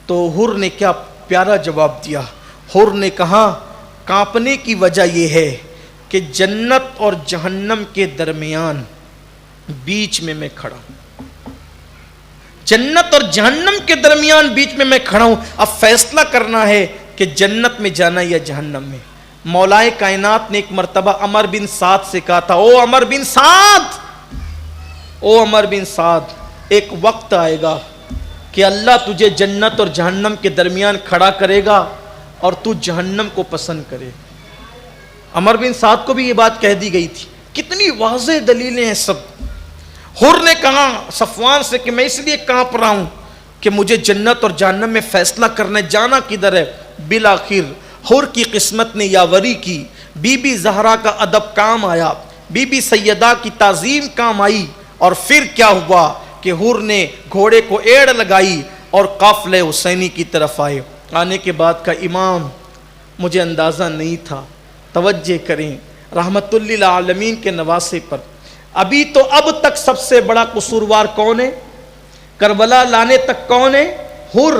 تو ہر نے کیا پیارا جواب دیا. ہر نے کہا کانپنے کی وجہ یہ ہے کہ جنت اور جہنم کے درمیان بیچ میں کھڑا ہوں, جنت اور جہنم کے درمیان بیچ میں کھڑا ہوں. اب فیصلہ کرنا ہے کہ جنت میں جانا یا جہنم میں. مولائے کائنات نے ایک مرتبہ عمر بن سعد سے کہا تھا, او عمر بن سعد, او عمر بن سعد, ایک وقت آئے گا کہ اللہ تجھے جنت اور جہنم کے درمیان کھڑا کرے گا اور تو جہنم کو پسند کرے. عمر بن سعد کو بھی یہ بات کہہ دی گئی تھی. کتنی واضح دلیلیں ہیں سب. ہر نے کہا صفوان سے کہ میں اس لیے کانپ رہا ہوں کہ مجھے جنت اور جہنم میں فیصلہ کرنے جانا کدھر ہے. بالآخر ہر کی قسمت نے یاوری کی, بی بی زہرا کا ادب کام آیا, بی بی سیدہ کی تعظیم کام آئی. اور پھر کیا ہوا کہ ہر نے گھوڑے کو ایڑ لگائی اور قافلے حسینی کی طرف آئے. آنے کے بعد کا امام مجھے اندازہ نہیں تھا, توجہ کریں, رحمت للعالمین کے نواسے پر. ابھی تو اب تک سب سے بڑا قصوروار کون ہے؟ کربلا لانے تک کون ہے؟ ہر.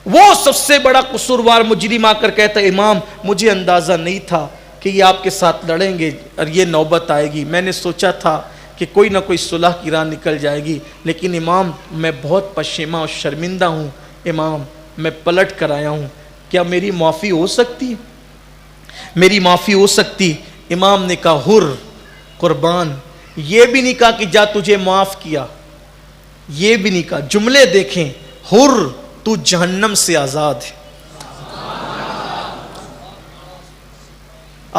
وہ سب سے بڑا قصوروار مجرم آ کر کہتا ہے امام مجھے اندازہ نہیں تھا کہ یہ آپ کے ساتھ لڑیں گے اور یہ نوبت آئے گی، میں نے سوچا تھا کہ کوئی نہ کوئی صلح کی راہ نکل جائے گی، لیکن امام میں بہت پشیماں اور شرمندہ ہوں، امام میں پلٹ کر آیا ہوں، کیا میری معافی ہو سکتی؟ میری معافی ہو سکتی؟ امام نے کہا حر قربان، یہ بھی نہیں کہا کہ جا تجھے معاف کیا، یہ بھی نہیں کہا، جملے دیکھیں، حر تو جہنم سے آزاد ہے،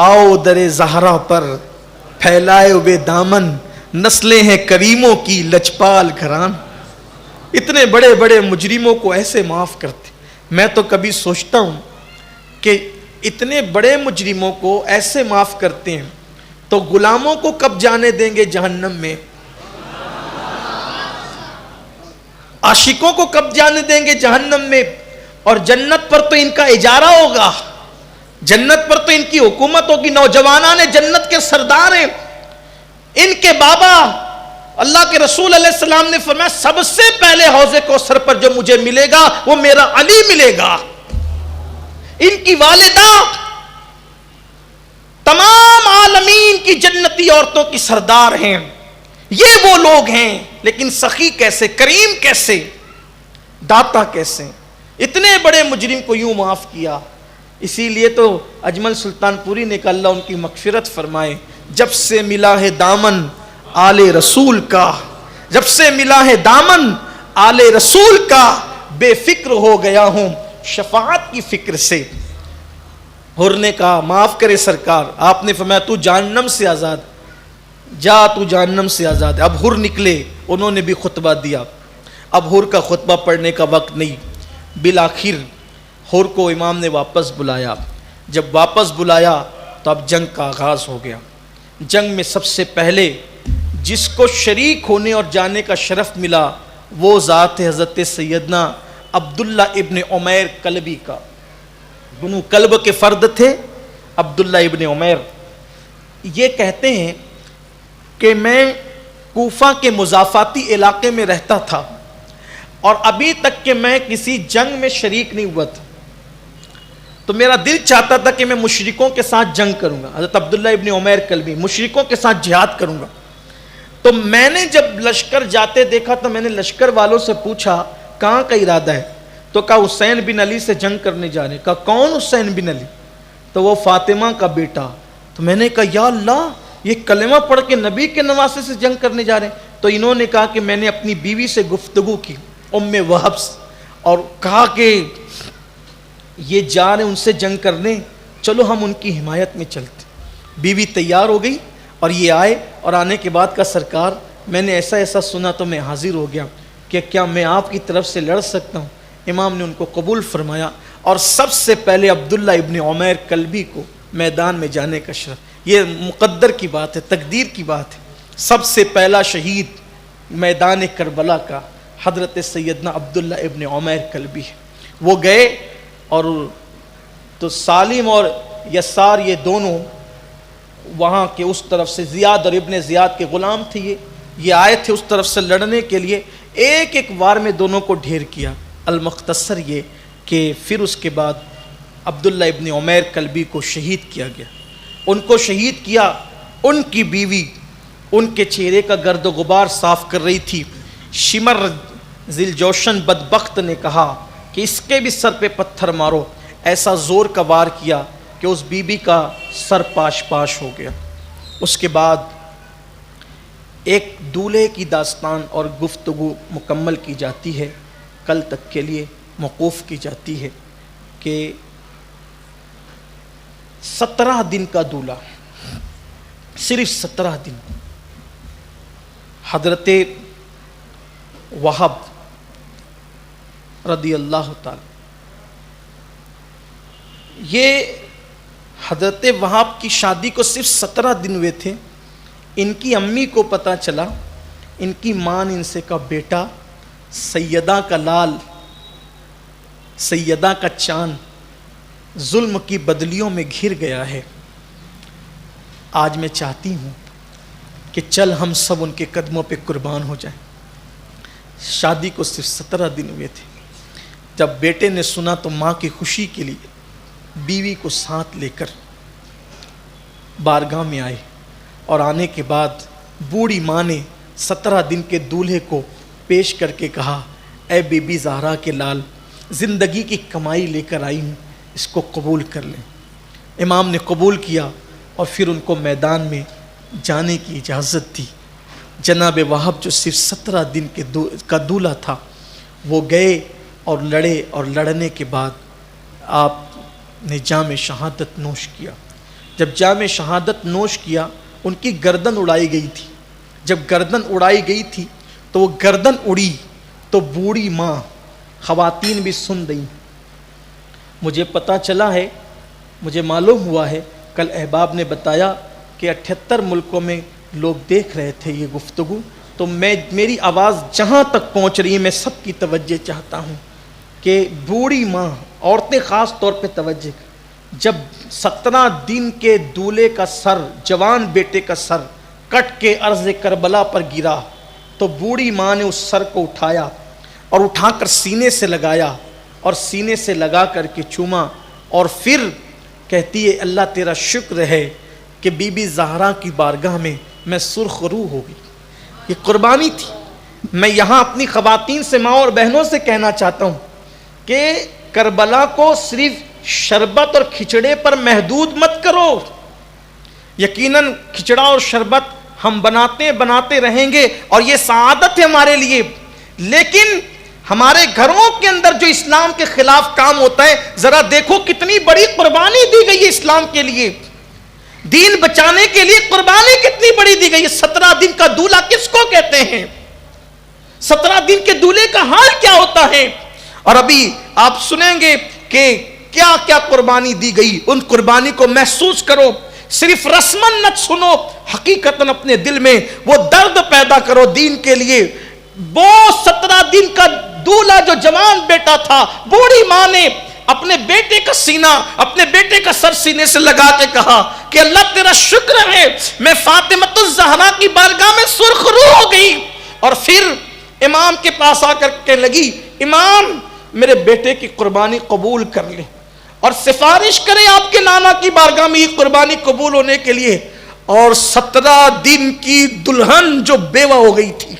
آؤ در زہرا پر پھیلائے ہوئے دامن، نسلیں ہیں کریموں کی لجپال گھران۔ اتنے بڑے بڑے مجرموں کو ایسے معاف کرتے۔ میں تو کبھی سوچتا ہوں کہ اتنے بڑے مجرموں کو ایسے معاف کرتے ہیں تو غلاموں کو کب جانے دیں گے جہنم میں؟ عاشقوں کو کب جانے دیں گے جہنم میں؟ اور جنت پر تو ان کا اجارہ ہوگا، جنت پر تو ان کی حکومت ہوگی، نوجوانان جنت کے سردار ہیں، ان کے بابا اللہ کے رسول علیہ السلام نے فرمایا سب سے پہلے حوض کوثر پر جو مجھے ملے گا وہ میرا علی ملے گا۔ ان کی والدہ تمام عالمین کی جنتی عورتوں کی سردار ہیں، یہ وہ لوگ ہیں، لیکن سخی کیسے، کریم کیسے، داتا کیسے؟ اتنے بڑے مجرم کو یوں معاف کیا۔ اسی لیے تو اجمل سلطان پوری نے کہا اللہ ان کی مغفرت فرمائے، جب سے ملا ہے دامن آل رسول کا، جب سے ملا ہے دامن آل رسول کا، بے فکر ہو گیا ہوں شفاعت کی فکر سے۔ حر نے کہا معاف کرے سرکار، آپ نے فرمایا تو جہنم سے آزاد، جا تو جہنم سے آزاد ہے۔ اب حر نکلے، انہوں نے بھی خطبہ دیا۔ اب حر کا خطبہ پڑھنے کا وقت نہیں، بالآخر حر کو امام نے واپس بلایا۔ جب واپس بلایا تو اب جنگ کا آغاز ہو گیا۔ جنگ میں سب سے پہلے جس کو شریک ہونے اور جانے کا شرف ملا وہ ذات حضرت سیدنا عبداللہ ابن عمیر کلبی کا۔ بنو کلب کے فرد تھے عبداللہ ابن عمیر۔ یہ کہتے ہیں کہ میں کوفہ کے مضافاتی علاقے میں رہتا تھا اور ابھی تک کہ میں کسی جنگ میں شریک نہیں ہوا تھا، تو میرا دل چاہتا تھا کہ میں مشرکوں کے ساتھ جنگ کروں گا، حضرت عبداللہ ابن عمیر کلبی مشرکوں کے ساتھ جہاد کروں گا۔ تو میں نے جب لشکر جاتے دیکھا تو میں نے لشکر والوں سے پوچھا کہاں کا ارادہ ہے؟ تو کہا حسین بن علی سے جنگ کرنے جا رہے ہیں۔ کہا کون حسین بن علی؟ تو وہ فاطمہ کا بیٹا۔ تو میں نے کہا یا اللہ، یہ کلمہ پڑھ کے نبی کے نواسے سے جنگ کرنے جا رہے ہیں؟ تو انہوں نے کہا کہ میں نے اپنی بیوی سے گفتگو کی ام وہب سے، اور کہا کہ یہ جا رہے ہیں ان سے جنگ کرنے، چلو ہم ان کی حمایت میں چلتے۔ بیوی تیار ہو گئی اور یہ آئے، اور آنے کے بعد کا سرکار میں نے ایسا ایسا سنا تو میں حاضر ہو گیا کہ کیا میں آپ کی طرف سے لڑ سکتا ہوں؟ امام نے ان کو قبول فرمایا، اور سب سے پہلے عبداللہ ابن عمیر کلبی کو میدان میں جانے کا شرف۔ یہ مقدر کی بات ہے، تقدیر کی بات ہے۔ سب سے پہلا شہید میدان کربلا کا حضرت سیدنا عبداللہ ابن عمیر کلبی ہے۔ وہ گئے، اور تو سالم اور یسار یہ دونوں وہاں کے اس طرف سے، زیاد اور ابن زیاد کے غلام تھے، یہ آئے تھے اس طرف سے لڑنے کے لیے۔ ایک ایک وار میں دونوں کو ڈھیر کیا۔ المختصر یہ کہ پھر اس کے بعد عبداللہ ابن عمیر کلبی کو شہید کیا گیا۔ ان کو شہید کیا، ان کی بیوی ان کے چہرے کا گرد و غبار صاف کر رہی تھی۔ شمر ذیل جوشن بدبخت نے کہا کہ اس کے بھی سر پہ پتھر مارو۔ ایسا زور کا وار کیا کہ اس بی بی کا سر پاش پاش ہو گیا۔ اس کے بعد ایک دولہے کی داستان اور گفتگو مکمل کی جاتی ہے، کل تک کے لیے موقوف کی جاتی ہے، کہ 17 دن کا دولہا، صرف 17 دن، حضرت وہب رضی اللہ تعالی، یہ حضرت وہب کی شادی کو صرف 17 دن ہوئے تھے۔ ان کی امی کو پتہ چلا، ان کی ماں نے ان سے کہا بیٹا، سیدہ کا لال، سیدہ کا چاند ظلم کی بدلیوں میں گھر گیا ہے، آج میں چاہتی ہوں کہ چل ہم سب ان کے قدموں پہ قربان ہو جائیں۔ شادی کو صرف 17 دن ہوئے تھے۔ جب بیٹے نے سنا تو ماں کی خوشی کے لیے بیوی کو ساتھ لے کر بارگاہ میں آئے، اور آنے کے بعد بوڑھی ماں نے 17 دن کے دولہے کو پیش کر کے کہا، اے بی بی زہرا کے لال، زندگی کی کمائی لے کر آئی ہوں، اس کو قبول کر لیں۔ امام نے قبول کیا اور پھر ان کو میدان میں جانے کی اجازت دی۔ جناب وہب جو صرف 17 دن کا دولہا تھا، وہ گئے اور لڑے، اور لڑنے کے بعد آپ نے جام شہادت نوش کیا۔ جب جام شہادت نوش کیا، ان کی گردن اڑائی گئی تھی۔ جب گردن اڑائی گئی تھی تو وہ گردن اڑی تو بوڑھی ماں، خواتین بھی سن رہی، مجھے پتہ چلا ہے، مجھے معلوم ہوا ہے، کل احباب نے بتایا کہ 78 ملکوں میں لوگ دیکھ رہے تھے یہ گفتگو، تو میری آواز جہاں تک پہنچ رہی ہے میں سب کی توجہ چاہتا ہوں کہ بوڑھی ماں، عورتیں خاص طور پہ توجہ، جب 17 دن کے دولہے کا سر، جوان بیٹے کا سر کٹ کے ارض کربلا پر گرا تو بوڑھی ماں نے اس سر کو اٹھایا اور اٹھا کر سینے سے لگایا، اور سینے سے لگا کر کے چوما، اور پھر کہتی ہے اللہ تیرا شکر ہے کہ بی بی زہرا کی بارگاہ میں سرخ روح ہو گئی۔ یہ قربانی تھی۔ میں یہاں اپنی خواتین سے، ماں اور بہنوں سے کہنا چاہتا ہوں کہ کربلا کو صرف شربت اور کھچڑے پر محدود مت کرو۔ یقیناً کھچڑا اور شربت ہم بناتے رہیں گے اور یہ سعادت ہے ہمارے لیے، لیکن ہمارے گھروں کے اندر جو اسلام کے خلاف کام ہوتا ہے، ذرا دیکھو کتنی بڑی قربانی دی گئی ہے اسلام کے لیے، دین بچانے کے لیے قربانی کتنی بڑی دی گئی ہے۔ 17 دن کا دولہا کس کو کہتے ہیں؟ 17 دن کے دولہے کا حال کیا ہوتا ہے؟ اور ابھی آپ سنیں گے کہ کیا کیا قربانی دی گئی۔ ان قربانی کو محسوس کرو، صرف رسمن نہ سنو، حقیقتاً اپنے دل میں وہ درد پیدا کرو دین کے لیے۔ وہ 17 دن کا دولہا جو جوان بیٹا تھا، بوڑھی ماں نے اپنے بیٹے کا سینہ، اپنے بیٹے کا سر سینے سے لگا کے کہا کہ اللہ تیرا شکر ہے میں فاطمۃ الزہرا کی بارگاہ میں سرخ روح ہو گئی، اور پھر امام کے پاس آ کر کہنے لگی، امام میرے بیٹے کی قربانی قبول کر لیں اور سفارش کریں آپ کے نانا کی بارگاہ میں یہ قربانی قبول ہونے کے لیے۔ اور 17 دن کی دلہن جو بیوہ ہو گئی تھی،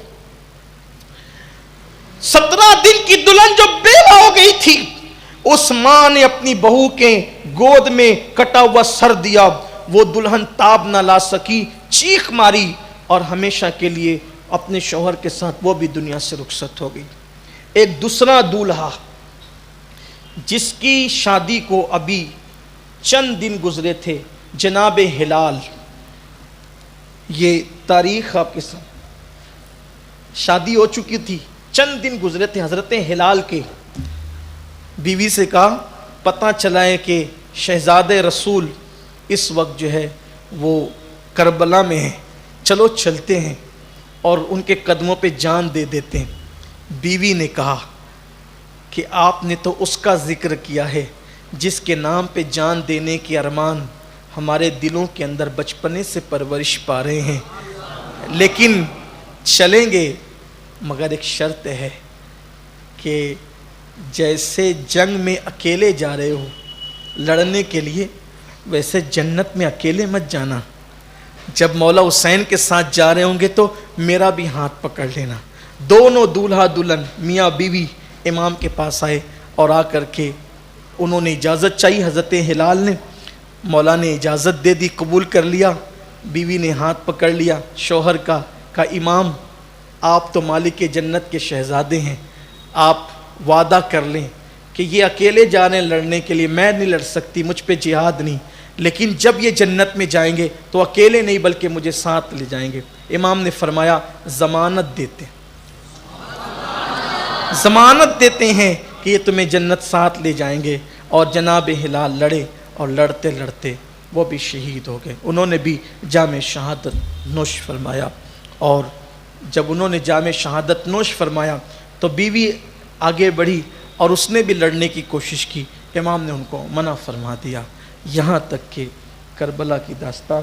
17 دن کی دلہن جو بیوہ ہو گئی تھی، اس ماں نے اپنی بہو کے گود میں کٹا ہوا سر دیا، وہ دلہن تاب نہ لا سکی، چیخ ماری اور ہمیشہ کے لیے اپنے شوہر کے ساتھ وہ بھی دنیا سے رخصت ہو گئی۔ ایک دوسرا دولہا جس کی شادی کو ابھی چند دن گزرے تھے، جناب ہلال، یہ تاریخ آپ کے ساتھ، شادی ہو چکی تھی، چند دن گزرے تھے حضرت ہلال کے، بیوی سے کہا پتہ چلا ہے کہ شہزادے رسول اس وقت جو ہے وہ کربلا میں ہے، چلو چلتے ہیں اور ان کے قدموں پہ جان دے دیتے ہیں۔ بیوی نے کہا کہ آپ نے تو اس کا ذکر کیا ہے جس کے نام پہ جان دینے کی ارمان ہمارے دلوں کے اندر بچپنے سے پرورش پا رہے ہیں، لیکن چلیں گے مگر ایک شرط ہے کہ جیسے جنگ میں اکیلے جا رہے ہو لڑنے کے لیے، ویسے جنت میں اکیلے مت جانا، جب مولا حسین کے ساتھ جا رہے ہوں گے تو میرا بھی ہاتھ پکڑ لینا۔ دونوں دولہا دلہن میاں بیوی امام کے پاس آئے اور آ کر کے انہوں نے اجازت چاہی، حضرت ہلال نے، مولا نے اجازت دے دی، قبول کر لیا، بیوی نے ہاتھ پکڑ لیا شوہر کا، کہا امام آپ تو مالک جنت کے شہزادے ہیں، آپ وعدہ کر لیں کہ یہ اکیلے جا رہے ہیں لڑنے کے لیے، میں نہیں لڑ سکتی، مجھ پہ جہاد نہیں، لیکن جب یہ جنت میں جائیں گے تو اکیلے نہیں بلکہ مجھے ساتھ لے جائیں گے۔ امام نے فرمایا ضمانت دیتے ہیں کہ یہ تمہیں جنت ساتھ لے جائیں گے، اور جناب ہلال لڑے اور لڑتے لڑتے وہ بھی شہید ہو گئے۔ انہوں نے بھی جام شہادت نوش فرمایا، اور جب انہوں نے جام شہادت نوش فرمایا تو بیوی آگے بڑھی اور اس نے بھی لڑنے کی کوشش کی، امام نے ان کو منع فرما دیا۔ یہاں تک کہ کربلا کی داستان،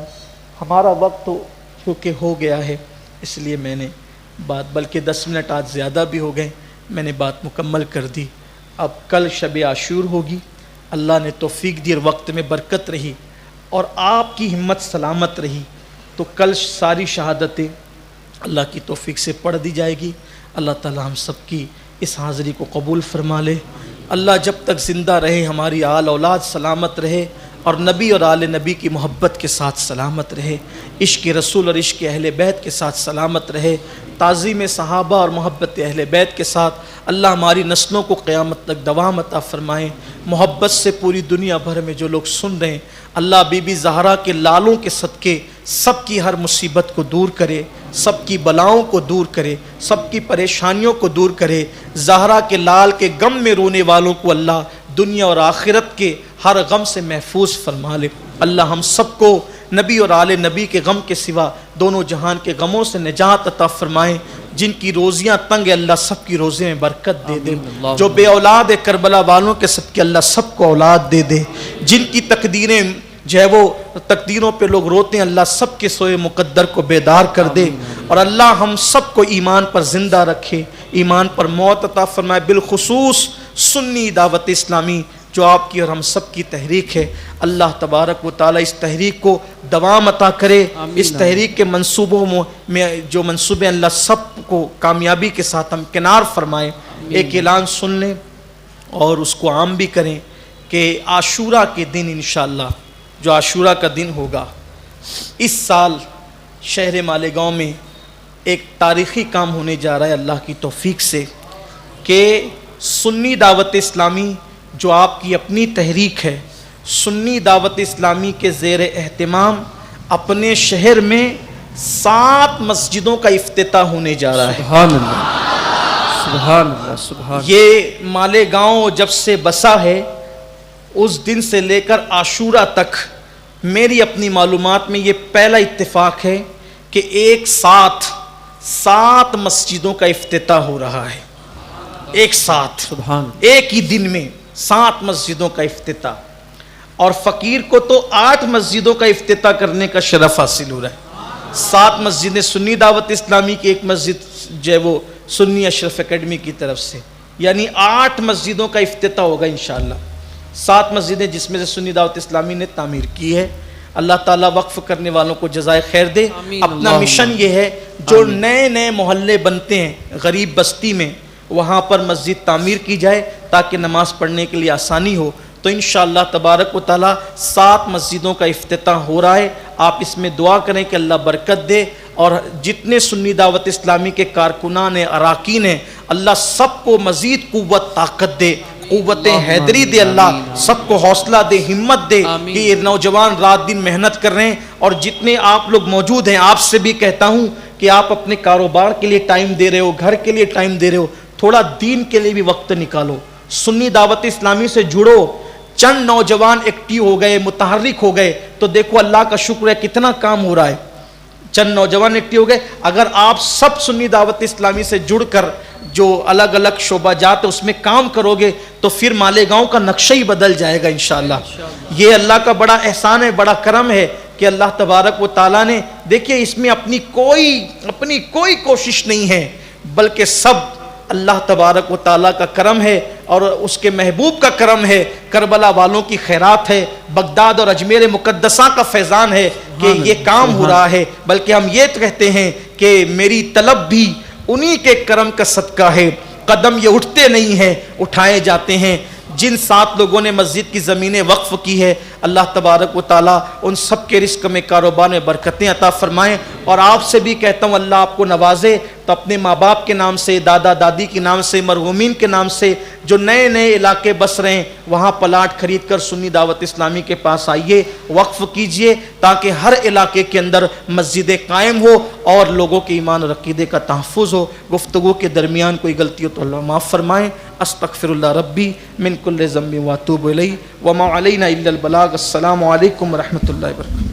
ہمارا وقت تو چونکہ ہو گیا ہے اس لیے میں نے بات، بلکہ 10 منٹ آج زیادہ بھی ہو گئے، میں نے بات مکمل کر دی۔ اب کل شب عاشور ہوگی، اللہ نے توفیق دی اور وقت میں برکت رہی اور آپ کی ہمت سلامت رہی تو کل ساری شہادتیں اللہ کی توفیق سے پڑھ دی جائے گی۔ اللہ تعالی ہم سب کی اس حاضری کو قبول فرما لے۔ اللہ جب تک زندہ رہے ہماری آل اولاد سلامت رہے اور نبی اور آل نبی کی محبت کے ساتھ سلامت رہے، عشق رسول اور عشق اہل بیت کے ساتھ سلامت رہے، تعظیم صحابہ اور محبت اہل بیت کے ساتھ اللہ ہماری نسلوں کو قیامت تک دوام عطا فرمائیں۔ محبت سے پوری دنیا بھر میں جو لوگ سن رہے ہیں اللہ بی بی زہرا کے لالوں کے صدقے سب کی ہر مصیبت کو دور کرے، سب کی بلاؤں کو دور کرے، سب کی پریشانیوں کو دور کرے۔ زہرا کے لال کے غم میں رونے والوں کو اللہ دنیا اور آخرت کے ہر غم سے محفوظ فرما لے۔ اللہ ہم سب کو نبی اور آل نبی کے غم کے سوا دونوں جہان کے غموں سے نجات عطا فرمائیں۔ جن کی روزیاں تنگ ہے اللہ سب کی روزے میں برکت دے دے، جو بے اولاد ہے کربلا والوں کے سب کے اللہ سب کو اولاد دے دے، جن کی تقدیریں جو ہے وہ تقدیروں پہ لوگ روتے ہیں اللہ سب کے سوئے مقدر کو بیدار کر دے، اور اللہ ہم سب کو ایمان پر زندہ رکھے، ایمان پر موت عطا فرمائے۔ بالخصوص سنی دعوت اسلامی جو آپ کی اور ہم سب کی تحریک ہے، اللہ تبارک و تعالی اس تحریک کو دوام عطا کرے، اس تحریک کے منصوبوں میں جو منصوبے اللہ سب کو کامیابی کے ساتھ ہمکنار فرمائے۔ ایک اعلان سن لیں اور اس کو عام بھی کریں کہ عاشورہ کے دن انشاءاللہ جو عاشورہ کا دن ہوگا اس سال شہر مالیگاؤں میں ایک تاریخی کام ہونے جا رہا ہے اللہ کی توفیق سے، کہ سنی دعوت اسلامی جو آپ کی اپنی تحریک ہے، سنی دعوت اسلامی کے زیر اہتمام اپنے شہر میں 7 مسجدوں کا افتتاح ہونے جا رہا ہے۔ سبحان اللہ، سبحان اللہ، سبحان۔ یہ مالیگاؤں جب سے بسا ہے اس دن سے لے کر عاشورہ تک میری اپنی معلومات میں یہ پہلا اتفاق ہے کہ ایک ساتھ 7 مسجدوں کا افتتاح ہو رہا ہے، ایک ساتھ، سبحان، ایک ہی دن میں 7 مسجدوں کا افتتاح، اور فقیر کو تو 8 مسجدوں کا افتتاح کرنے کا شرف حاصل ہو رہا ہے۔ 7 مسجدیں سنی دعوت اسلامی کی، ایک مسجد جو ہے وہ سنی اشرف اکیڈمی کی طرف سے، یعنی 8 مسجدوں کا افتتاح ہوگا انشاءاللہ۔ 7 مسجدیں جس میں سے سنی دعوت اسلامی نے تعمیر کی ہے۔ اللہ تعالیٰ وقف کرنے والوں کو جزائے خیر دے۔ اپنا مشن یہ ہے جو نئے محلے بنتے ہیں غریب بستی میں وہاں پر مسجد تعمیر کی جائے تاکہ نماز پڑھنے کے لیے آسانی ہو، تو انشاءاللہ تبارک و تعالیٰ 7 مسجدوں کا افتتاح ہو رہا ہے۔ آپ اس میں دعا کریں کہ اللہ برکت دے، اور جتنے سنی دعوت اسلامی کے کارکنان ہیں، اراکین ہیں، اللہ سب کو مزید قوت طاقت دے، قوت حیدری دے، اللہ سب کو حوصلہ دے، ہمت دے کہ یہ نوجوان رات دن محنت کر رہے ہیں۔ اور جتنے آپ لوگ موجود ہیں آپ سے بھی کہتا ہوں کہ آپ اپنے کاروبار کے لیے ٹائم دے رہے ہو، گھر کے لیے ٹائم دے رہے ہو، تھوڑا دین کے لیے بھی وقت نکالو، سنی دعوت اسلامی سے جڑو۔ چند نوجوان ایکٹیو ہو گئے، متحرک ہو گئے تو دیکھو اللہ کا شکر ہے کتنا کام ہو رہا ہے۔ چند نوجوان ایکٹیو ہو گئے، اگر آپ سب سنی دعوت اسلامی سے جڑ کر جو الگ الگ شعبہ جات اس میں کام کرو گے تو پھر مالیگاؤں کا نقشہ ہی بدل جائے گا انشاءاللہ۔ یہ اللہ کا بڑا احسان ہے، بڑا کرم ہے کہ اللہ تبارک و تعالیٰ نے، دیکھیے اس میں اپنی کوئی کوشش نہیں ہے، بلکہ سب اللہ تبارک و تعالیٰ کا کرم ہے اور اس کے محبوب کا کرم ہے، کربلا والوں کی خیرات ہے، بغداد اور اجمیر مقدسہ کا فیضان ہے کہ یہ کام ہو رہا ہے۔ بلکہ ہم یہ کہتے ہیں کہ میری طلب بھی انہی کے کرم کا صدقہ ہے، قدم یہ اٹھتے نہیں ہیں، اٹھائے جاتے ہیں۔ جن 7 لوگوں نے مسجد کی زمینیں وقف کی ہے اللہ تبارک و تعالیٰ ان سب کے رزق میں، کاروبار میں برکتیں عطا فرمائیں۔ اور آپ سے بھی کہتا ہوں اللہ آپ کو نوازے تو اپنے ماں باپ کے نام سے، دادا دادی کے نام سے، مرحومین کے نام سے جو نئے علاقے بس رہے ہیں وہاں پلاٹ خرید کر سنی دعوت اسلامی کے پاس آئیے، وقف کیجئے تاکہ ہر علاقے کے اندر مسجدیں قائم ہو اور لوگوں کے ایمان اور عقیدے کا تحفظ ہو۔ گفتگو کے درمیان کوئی غلطی ہو تو اللہ معاف فرمائیں۔ استغفر اللہ ربی من کل ذنب واتوب الیہ وما علینا الا البلاغ۔ السلام علیکم ورحمۃ اللہ وبرکاتہ۔